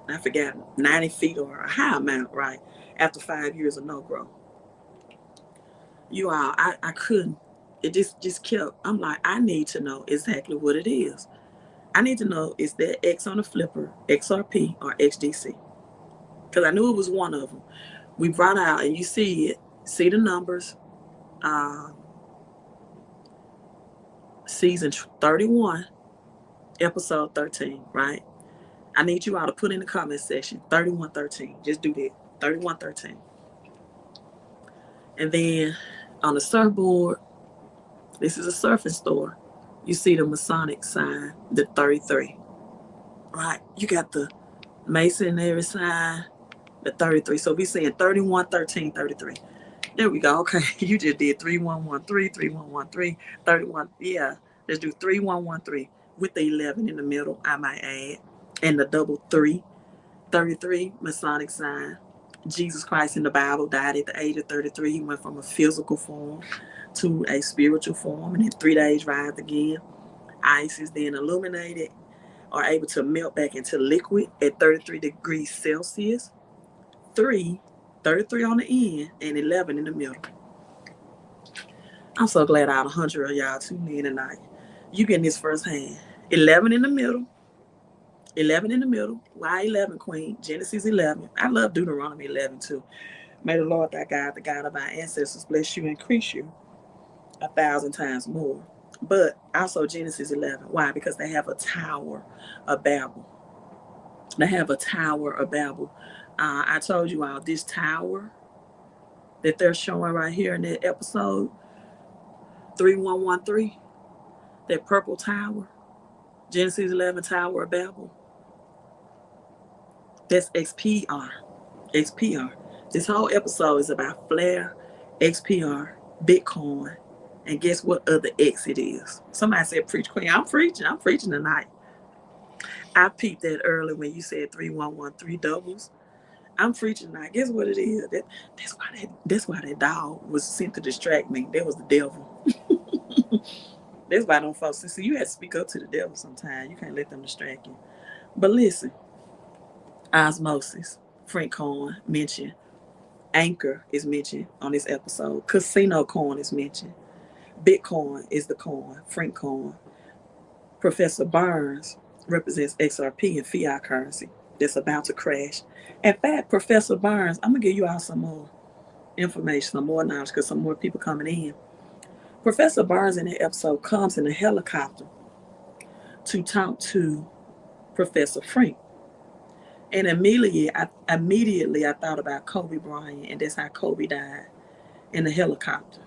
I forgot, 90 feet or a high amount, right? After 5 years of no growth. I couldn't. It just kept, I'm like, I need to know exactly what it is. I need to know, is that X on the flipper, XRP, or XDC? Because I knew it was one of them. We brought out, and you see it, see the numbers. Season 31, episode 13, right? I need you all to put in the comment section 3113. Just do that. 3113. And then on the surfboard, this is a surfing store. You see the Masonic sign, the 33. Right? You got the Masonry sign, the 33. So we saying 31, 13, 33. There we go. Okay. You just did 3113, 3113, 31. Yeah. Let's do 3113 with the 11 in the middle, I might add. And the double 3. 33, Masonic sign. Jesus Christ in the Bible died at the age of 33. He went from a physical form to a spiritual form, and in 3 days rise again. Ice is then illuminated or able to melt back into liquid at 33 degrees Celsius. 33 on the end, and 11 in the middle. I'm so glad all 100 of y'all tuned in tonight. You getting this firsthand. 11 in the middle. 11 in the middle. Why 11, Queen? Genesis 11. I love Deuteronomy 11 too. May the Lord thy God, the God of our ancestors, bless you and increase you 1,000 times more. But also Genesis 11. Why? Because they have a tower of Babel. They have a tower of Babel. I told you all this tower that they're showing right here in that episode 3113, that purple tower, Genesis 11 Tower of Babel. That's XPR. XPR. This whole episode is about Flare, XPR, Bitcoin, and guess what other X it is? Somebody said, preach, Queen. I'm preaching tonight. I peeped that early when you said 3113 doubles. I'm preaching tonight. Guess what it is? That's why that dog was sent to distract me. That was the devil. That's why I don't folks. See, you have to speak up to the devil sometimes. You can't let them distract you. But listen, osmosis, Frank Coin mentioned. Anchor is mentioned on this episode. Casino coin is mentioned. Bitcoin is the coin, Frank Coin. Professor Burns represents XRP and fiat currency. that's about to crash. In fact, Professor Burns, I'm going to give you all some more information, some more knowledge, because some more people coming in. Professor Burns in the episode comes in a helicopter to talk to Professor Frink. And immediately I thought about Kobe Bryant, and that's how Kobe died, in a helicopter.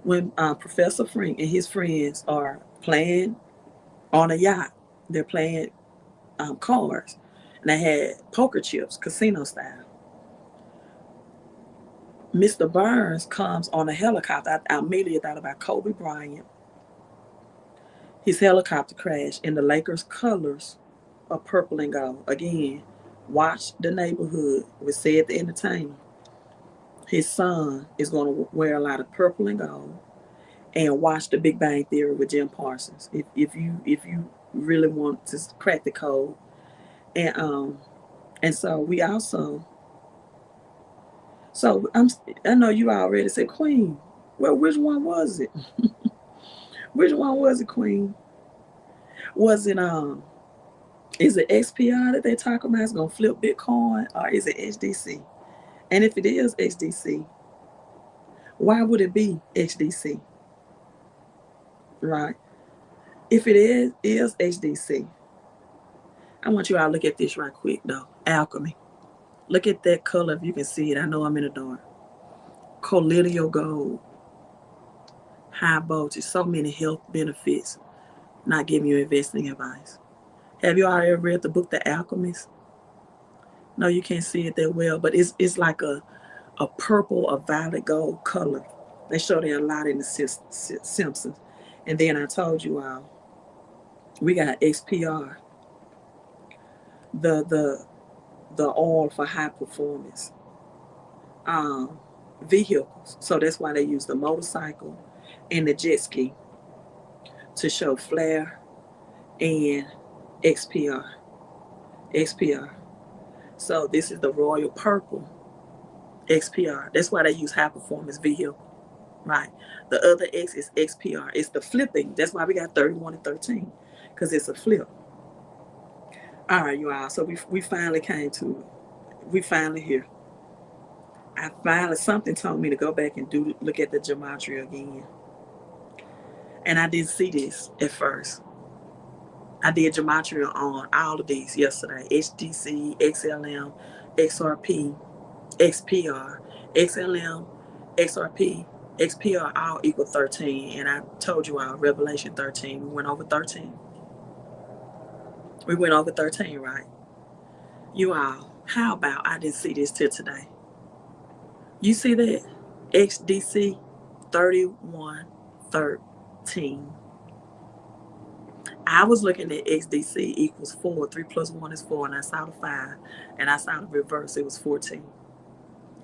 When Professor Frink and his friends are playing on a yacht, they're playing cards, and they had poker chips, casino style. Mr. Burns comes on a helicopter. I immediately thought about Kobe Bryant. His helicopter crashed, and the Lakers' colors are purple and gold. Again, watch the neighborhood with Said the Entertainer. His son is going to wear a lot of purple and gold. And watch The Big Bang Theory with Jim Parsons. If you really want to crack the code. And so we also. So I know you already said Queen. Well, which one was it? Which one was it, Queen? Was it is it XPR that they talk about is gonna flip Bitcoin, or is it Xdc? And if it is Xdc, why would it be Xdc? Right? If it is Xdc, I want you all to look at this right quick though. Alchemy. Look at that color if you can see it. I know I'm in the dark. Collidial gold. High voltage. So many health benefits. Not giving you investing advice. Have you already read the book The Alchemist? No, you can't see it that well, but it's like a purple, a violet gold color. They show that a lot in the Simpsons. And then I told you all, we got XPR, the oil for high performance vehicles. So that's why they use the motorcycle and the jet ski to show flare and XPR. So this is the royal purple XPR. That's why they use high performance vehicle, right? The other X is XPR. It's the flipping. That's why we got 31 and 13, because it's a flip. All right, you all. So we finally came to it. We finally here. Something told me to go back and look at the Gematria again. And I didn't see this at first. I did Gematria on all of these yesterday. Xdc, XLM, XRP, XPR, XLM, XRP, XPR all equal 13. And I told you all, Revelation 13. We went over 13. We went over 13, right? You all, how about I didn't see this till today? You see that? Xdc 3113. I was looking at Xdc equals 4. 3 plus 1 is 4, and I saw the 5, and I saw the reverse. It was 14.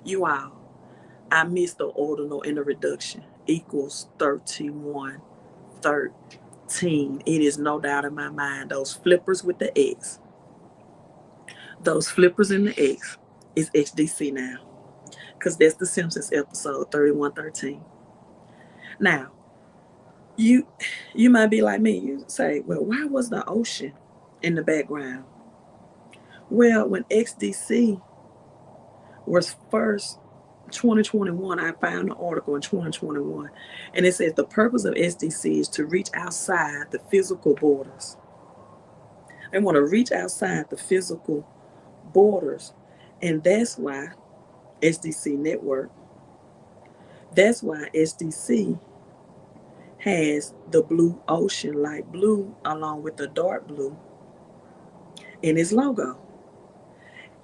You all, I missed the ordinal and the reduction. Equals 3113. It is no doubt in my mind. Those flippers with the X. Those flippers in the X is Xdc now. Because that's the Simpsons episode 3113. Now, you might be like me. You say, well, why was the ocean in the background? Well, when Xdc was first 2021, I found an article in 2021, and it says the purpose of Xdc is to reach outside the physical borders. They want to reach outside the physical borders, and that's why Xdc network. That's why Xdc has the blue ocean, light blue, along with the dark blue in its logo.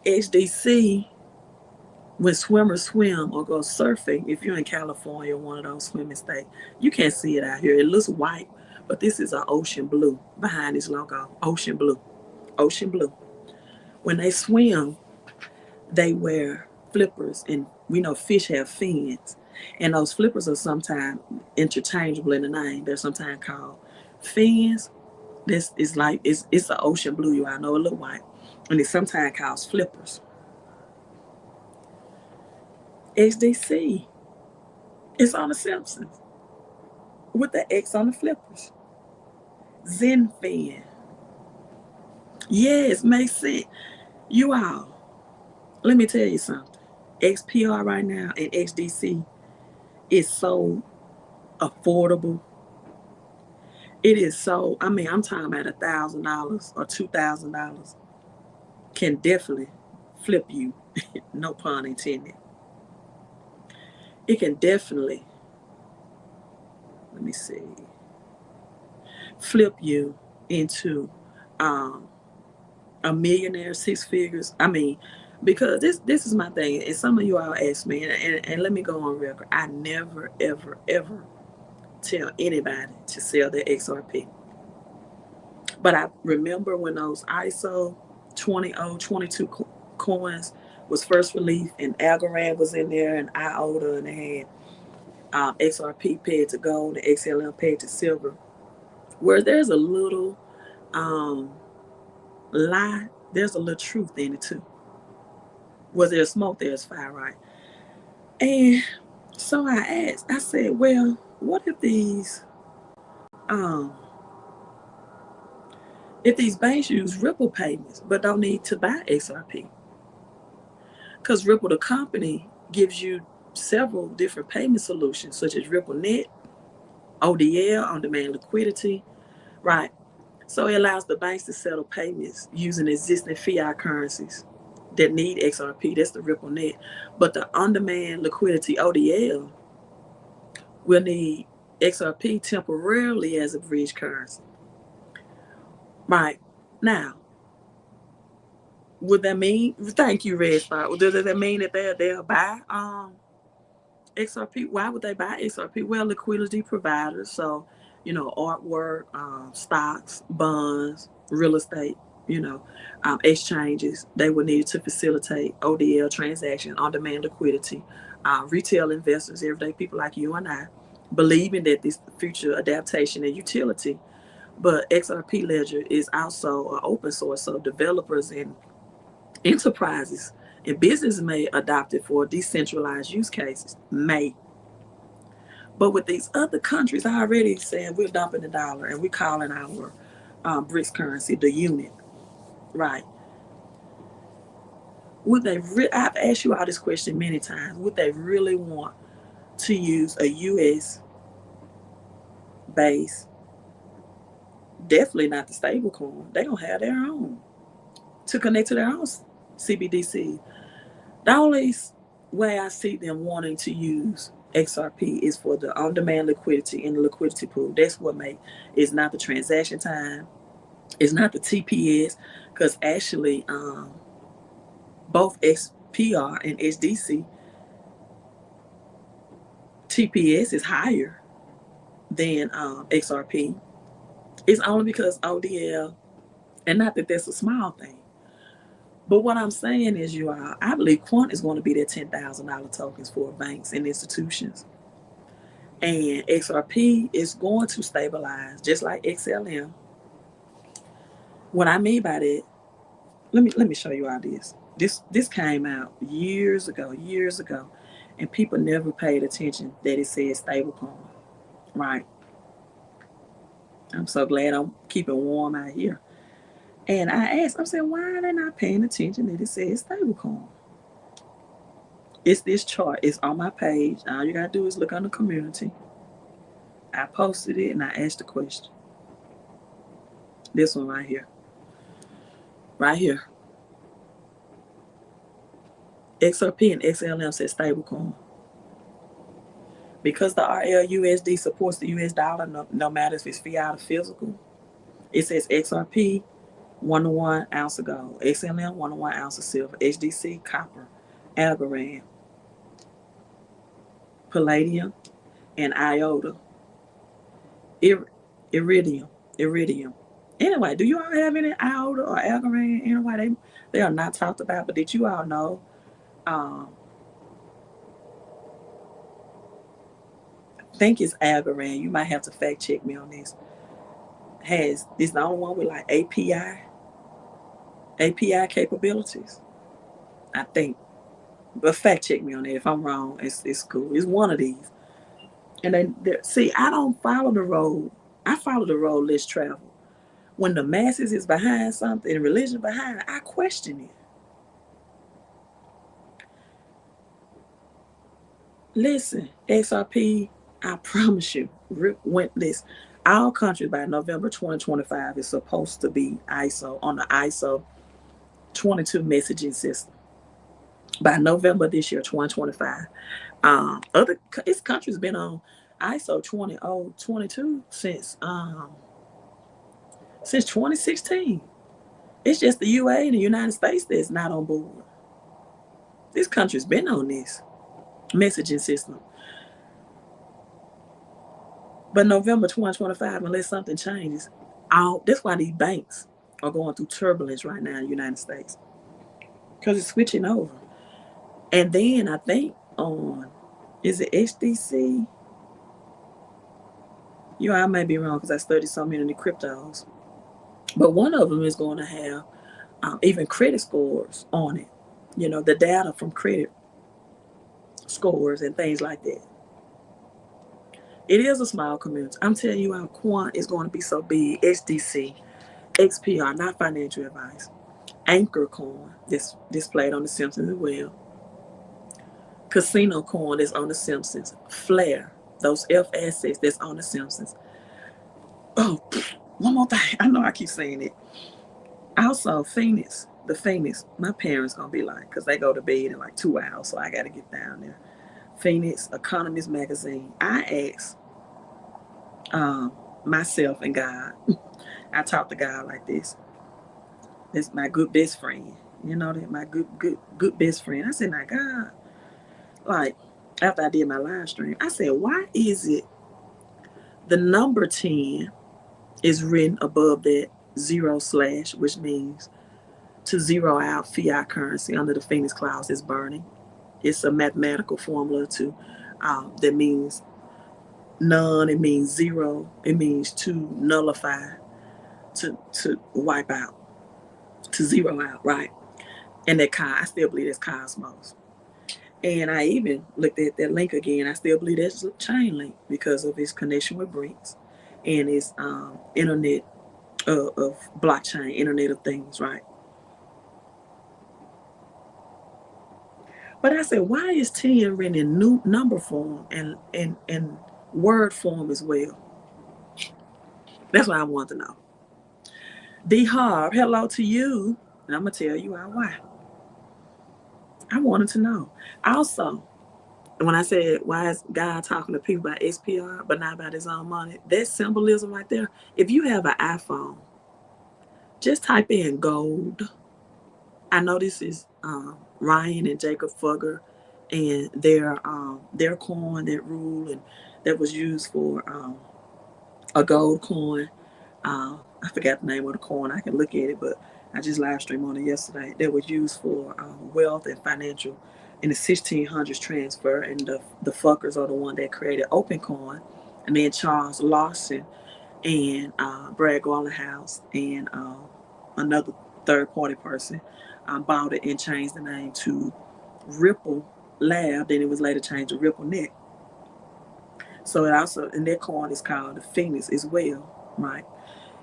Xdc, when swimmers swim or go surfing, if you're in California, one of those swimming states, you can't see it out here. It looks white, but this is an ocean blue behind its logo. Ocean blue. Ocean blue. When they swim, they wear flippers, and we know fish have fins. And those flippers are sometimes interchangeable in the name. They're sometimes called fins. This is like, it's an ocean blue, you all know, a little white. And it's sometimes called flippers. Xdc is on the Simpsons with the X on the flippers. Zenfin. Yes, makes sense. You all, let me tell you something. XPR right now and XDC is so affordable. It is so, I mean, I'm talking about $1,000 or $2,000 can definitely flip you, no pun intended. It can definitely, let me see, flip you into um, a millionaire, six figures. I mean, because this is my thing, and some of you all ask me, and let me go on record. I never, ever, ever tell anybody to sell their XRP. But I remember when those ISO 2022 coins was first released, and Algorand was in there, and IOTA, and they had XRP pegged to gold and XLM pegged to silver. Where there's a little um, lie, there's a little truth in it too. Where there's smoke, there's fire, right? And so I asked, I said, well, what um, if these banks use Ripple payments but don't need to buy XRP? Because Ripple, the company, gives you several different payment solutions, such as RippleNet, ODL, on-demand liquidity, right? So it allows the banks to settle payments using existing fiat currencies that need XRP. That's the RippleNet. But the on-demand liquidity, ODL, will need XRP temporarily as a bridge currency. Right. Now, would that mean, thank you, Red Spot, does that mean that they'll buy XRP? Why would they buy XRP? Well, liquidity providers, so, artwork, stocks, bonds, real estate, exchanges, they would need to facilitate ODL transactions, on-demand liquidity. Retail investors, everyday people like you and I, believing that this future adaptation and utility. But XRP Ledger is also an open source, so developers and enterprises and business may adopt it for decentralized use cases. May. But with these other countries, I already said we're dumping the dollar and we're calling our BRICS currency the unit, right? Would they? I've asked you all this question many times. Would they really want to use a U.S. base? Definitely not the stable coin. They're gonna have their own to connect to their own CBDC. The only way I see them wanting to use XRP is for the on-demand liquidity in the liquidity pool. That's what makes. It's not the transaction time. It's not the TPS, because actually both XPR and XDC TPS is higher than XRP. It's only because ODL, and not that that's a small thing. But what I'm saying is, I believe Quant is going to be that $10,000 tokens for banks and institutions. And XRP is going to stabilize, just like XLM. What I mean by that, let me show you all this. This came out years ago, and people never paid attention that it said stablecoin, right? I'm so glad I'm keeping warm out here. And I asked, I said, why are they not paying attention that it says stablecoin? It's this chart. It's on my page. All you gotta do is look on the community. I posted it and I asked the question. This one right here. Right here. XRP and XLM says stablecoin. Because the RLUSD supports the US dollar, no matter if it's fiat or physical, it says XRP 1-to-1 ounce of gold, XLM 1-to-1 ounce of silver, Xdc copper, Algorand, palladium, and iota, iridium. Anyway, do you all have any iota or Algorand? Anyway, they are not talked about, but did you all know? I think it's Algorand. You might have to fact check me on this. This the only one with like API capabilities, I think. But fact check me on it. If I'm wrong, it's cool. It's one of these. And then see, I don't follow the road. I follow the road less traveled. when the masses is behind something and religion behind it, I question it. Listen, XRP, I promise you, went this. All countries by November 2025 is supposed to be ISO on the ISO 22 messaging system. By November this year, 2025. Other countries been on ISO 2022 since 2016. It's just the UA and the United States that's not on board. This country's been on this messaging system. But November 2025, unless something changes, that's why these banks are going through turbulence right now in the United States. Because it's switching over. And then I think is it Xdc? I may be wrong because I studied so many of the cryptos. But one of them is going to have even credit scores on it. The data from credit scores and things like that. It is a small community. I'm telling you, our Quant is going to be so big. Xdc, XPR, not financial advice. Anchor Coin, this displayed on The Simpsons as well. Casino Coin that's on The Simpsons. Flare, those F assets that's on The Simpsons. Oh, one more thing. I know I keep saying it. Also, Phoenix, the Phoenix. My parents gonna be like, because they go to bed in like 2 hours, so I got to get down there. Phoenix Economist Magazine. I asked myself and God. I talk to God like this. That's my good best friend. That my good best friend. I said, now God, like after I did my live stream, I said, why is it the number 10 is written above that 0/, which means to zero out fiat currency under the Phoenix clause is burning. It's a mathematical formula that means none, it means zero, it means to nullify, to wipe out, to zero out, right? And I still believe that's Cosmos. And I even looked at that link again. I still believe that's a chain link because of its connection with BRICS and its internet of blockchain, internet of things, right? But I said, why is 10 written in new number form and word form as well? That's what I want to know. D Harb, hello to you. And I'm going to tell you why. I wanted to know. Also, when I said, why is God talking to people about SPR, but not about his own money? That symbolism right there. If you have an iPhone, just type in gold. I know this is Ryan and Jacob Fugger and their coin, that rule, and that was used for a gold coin. I forgot the name of the coin. I can look at it, but I just live streamed on it yesterday. That was used for wealth and financial in the 1600s transfer, and the fuckers are the one that created OpenCoin, and then Charles Lawson and Brad Garlinghouse and another third-party person bought it and changed the name to Ripple Lab. Then it was later changed to Ripple Net. So it also, and that coin is called the Phoenix as well, right?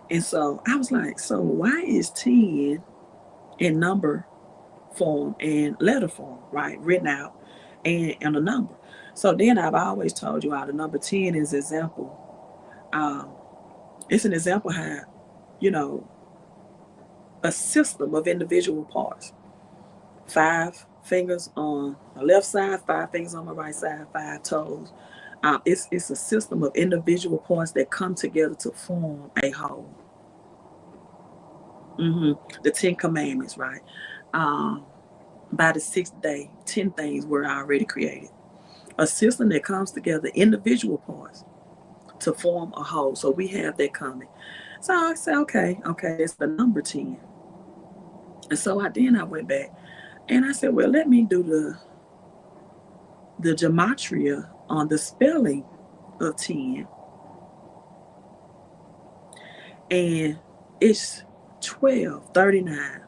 And so I was like, so why is 10 in number form and letter form, right? Written out and a number. So then I've always told you the number 10 is an example. It's an example how, a system of individual parts. 5 fingers on the left side, 5 fingers on the right side, 5 toes. It's a system of individual parts that come together to form a whole. The 10 Commandments, right? By the 6th day, 10 things were already created. A system that comes together, individual parts, to form a whole. So we have that coming. So I said, okay, it's the number 10. And so I went back and I said, well, let me do the Gematria on the spelling of 10. And it's 12, 39.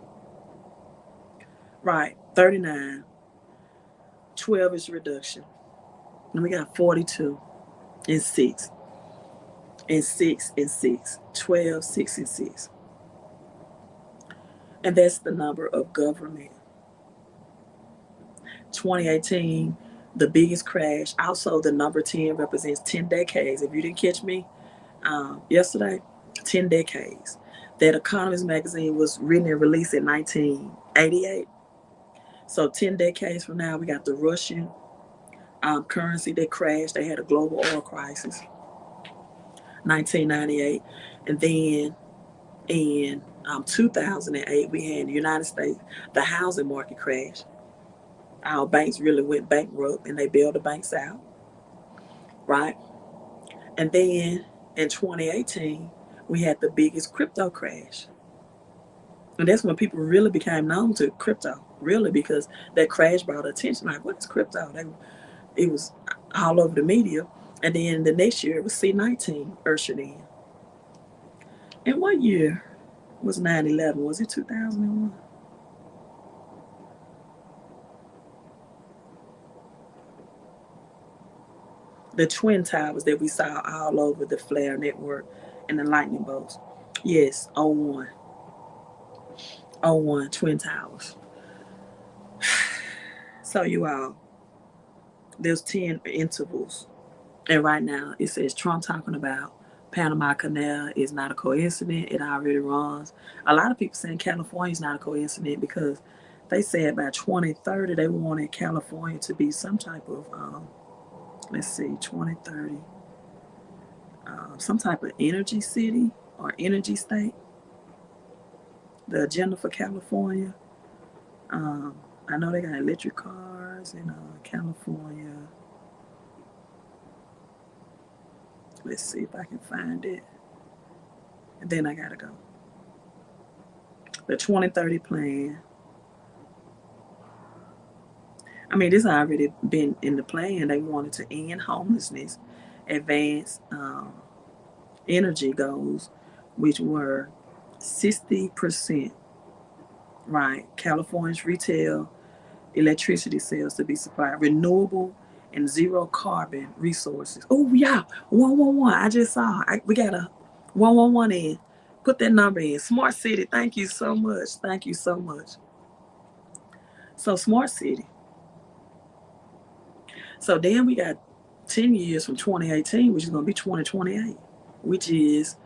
Right, 39. 12 is reduction. And we got 42 and 6. And 6 and 6. 12, 6, and 6. And that's the number of government. 2018, the biggest crash. Also, the number 10 represents 10 decades. If you didn't catch me yesterday, 10 decades. That Economist magazine was written and released in 1988. So 10 decades from now, we got the Russian currency that crashed. They had a global oil crisis, 1998. And then in 2008, we had in the United States, the housing market crash. Our banks really went bankrupt and they bailed the banks out, right? And then in 2018, we had the biggest crypto crash. And that's when people really became known to crypto, really, because that crash brought attention. Like, what's crypto? It was all over the media. And then the next year, it was C19 ushered in. And what year was 9/11? Was it 2001? The Twin Towers that we saw all over the Flare network and the lightning bolts. Yes, 01. 01, Twin Towers. So you all, there's 10 intervals. And right now it says Trump talking about Panama Canal is not a coincidence. It already runs. A lot of people saying California is not a coincidence because they said by 2030 they wanted California to be some type of, 2030, some type of energy city or energy state. The agenda for California. I know they got electric cars in California. Let's see if I can find it. And then I gotta go. The 2030 plan. I mean, this already been in the plan. They wanted to end homelessness, advance energy goals, which were 60%, right? California's retail electricity sales to be supplied renewable and zero carbon resources. Oh yeah, 111. I just saw. We got a 111 in. Put that number in. Smart city. Thank you so much. Thank you so much. So smart city. So then we got 10 years from 2018, which is going to be 2028, which is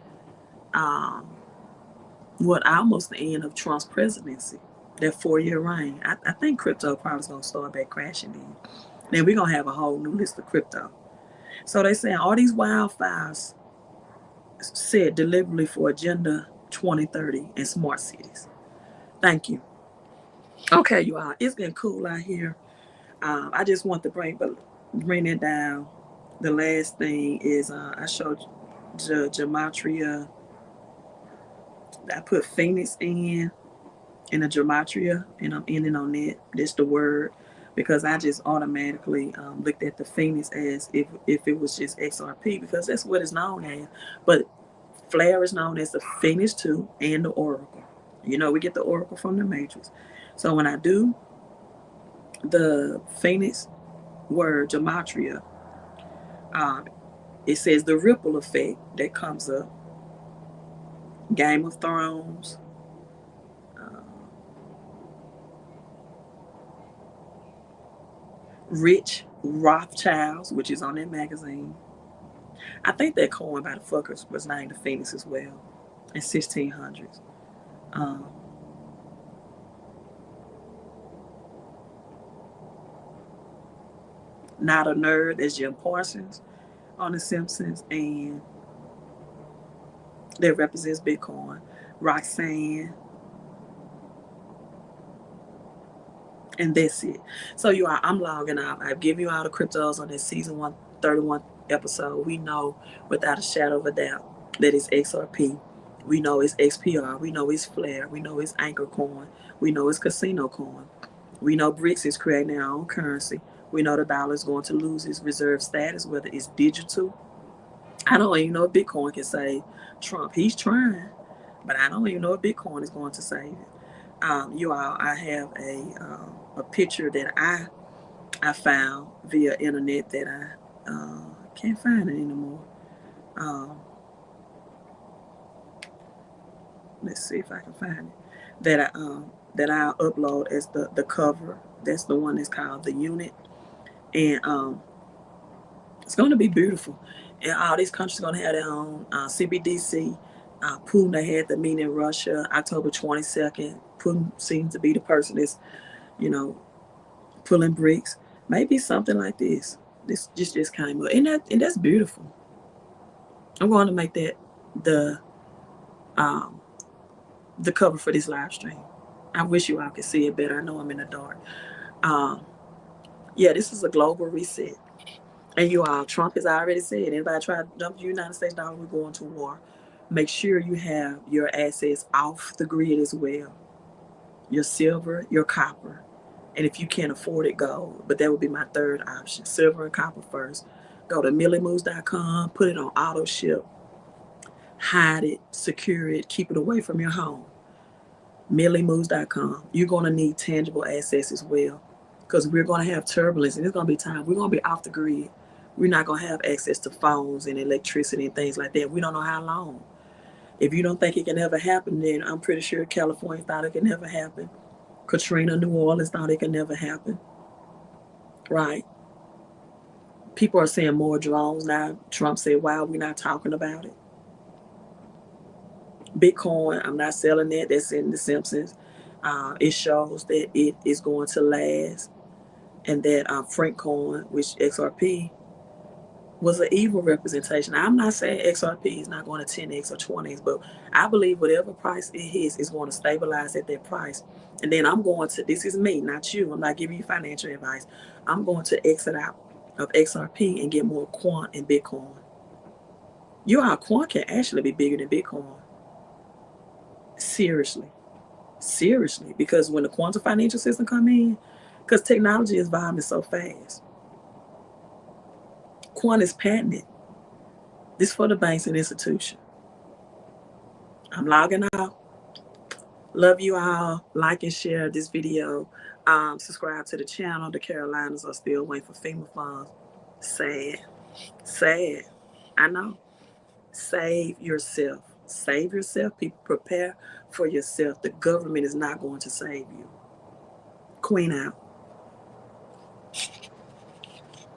almost the end of Trump's presidency, that 4-year reign. I think crypto probably is going to start back crashing then. Then we're going to have a whole new list of crypto. So they saying all these wildfires said deliberately for Agenda 2030 and smart cities. Thank you. Okay, you all. It's getting cool out here. I just want to bring it down. The last thing is I showed Gematria. I put Phoenix in the Gematria, and I'm ending on that. That's the word, because I just automatically looked at the Phoenix as if it was just XRP, because that's what it's known as. But Flare is known as the Phoenix 2 and the Oracle. You know, we get the Oracle from the Matrix. So when I do the Phoenix word Gematria, it says the ripple effect that comes up. Game of Thrones, Rich Rothschilds, which is on that magazine. I think that coin by the fuckers was named the Phoenix as well in 1600s. Not a Nerd, that's Jim Parsons on The Simpsons, and that represents Bitcoin. Roxanne, and that's it. So you are, I'm logging out. I've given you all the cryptos on this season 131 episode. We know without a shadow of a doubt that it's XRP. We know it's XPR. We know it's Flare. We know it's Anchor Coin. We know it's Casino Coin. We know BRICS is creating their own currency. We know the dollar is going to lose its reserve status, whether it's digital. I don't even know if Bitcoin can save Trump. He's trying, but I don't even know if Bitcoin is going to save it. You all, I have a picture that I found via internet that I can't find it anymore. Let's see if I can find it. that I'll upload as the cover. That's the one that's called the unit, and it's going to be beautiful. And all these countries are going to have their own CBDC. Putin had the meeting in Russia October 22nd. Putin seems to be the person that's, you know, pulling BRICS. Maybe something like this. This just came up, and that's beautiful. I'm going to make that the um, the cover for this live stream. I wish you all could see it better. I know I'm in the dark. Um, yeah, this is a global reset. And you all, Trump has already said, anybody try to dump the United States dollar, we're going to war. Make sure you have your assets off the grid as well. Your silver, your copper. And if you can't afford it, gold. But that would be my third option. Silver and copper first. Go to millimoves.com, put it on auto ship, hide it, secure it, keep it away from your home. millimoves.com. You're going to need tangible assets as well, because we're going to have turbulence, and it's going to be time. We're going to be off the grid. We're not going to have access to phones and electricity and things like that. We don't know how long. If you don't think it can ever happen, then I'm pretty sure California thought it could never happen. Katrina, New Orleans thought it could never happen. Right? People are saying more drones now. Trump said, why are we not talking about it? Bitcoin, I'm not selling that. That's in The Simpsons. It shows that it is going to last, and that Frank Coin, which XRP, was an evil representation. I'm not saying XRP is not going to 10x or 20x, but I believe whatever price it hits is going to stabilize at that price. And then I'm going to, this is me, not you. I'm not giving you financial advice. I'm going to exit out of XRP and get more Quant and Bitcoin. Your Quant can actually be bigger than Bitcoin. Seriously. Seriously. Because when the quantum financial system come in, because technology is evolving so fast. Quant is patented. This for the banks and institutions. I'm logging out. Love you all. Like and share this video. Subscribe to the channel. The Carolinas are still waiting for FEMA funds. Sad. Sad. I know. Save yourself. Save yourself. People, prepare for yourself. The government is not going to save you. Queen out.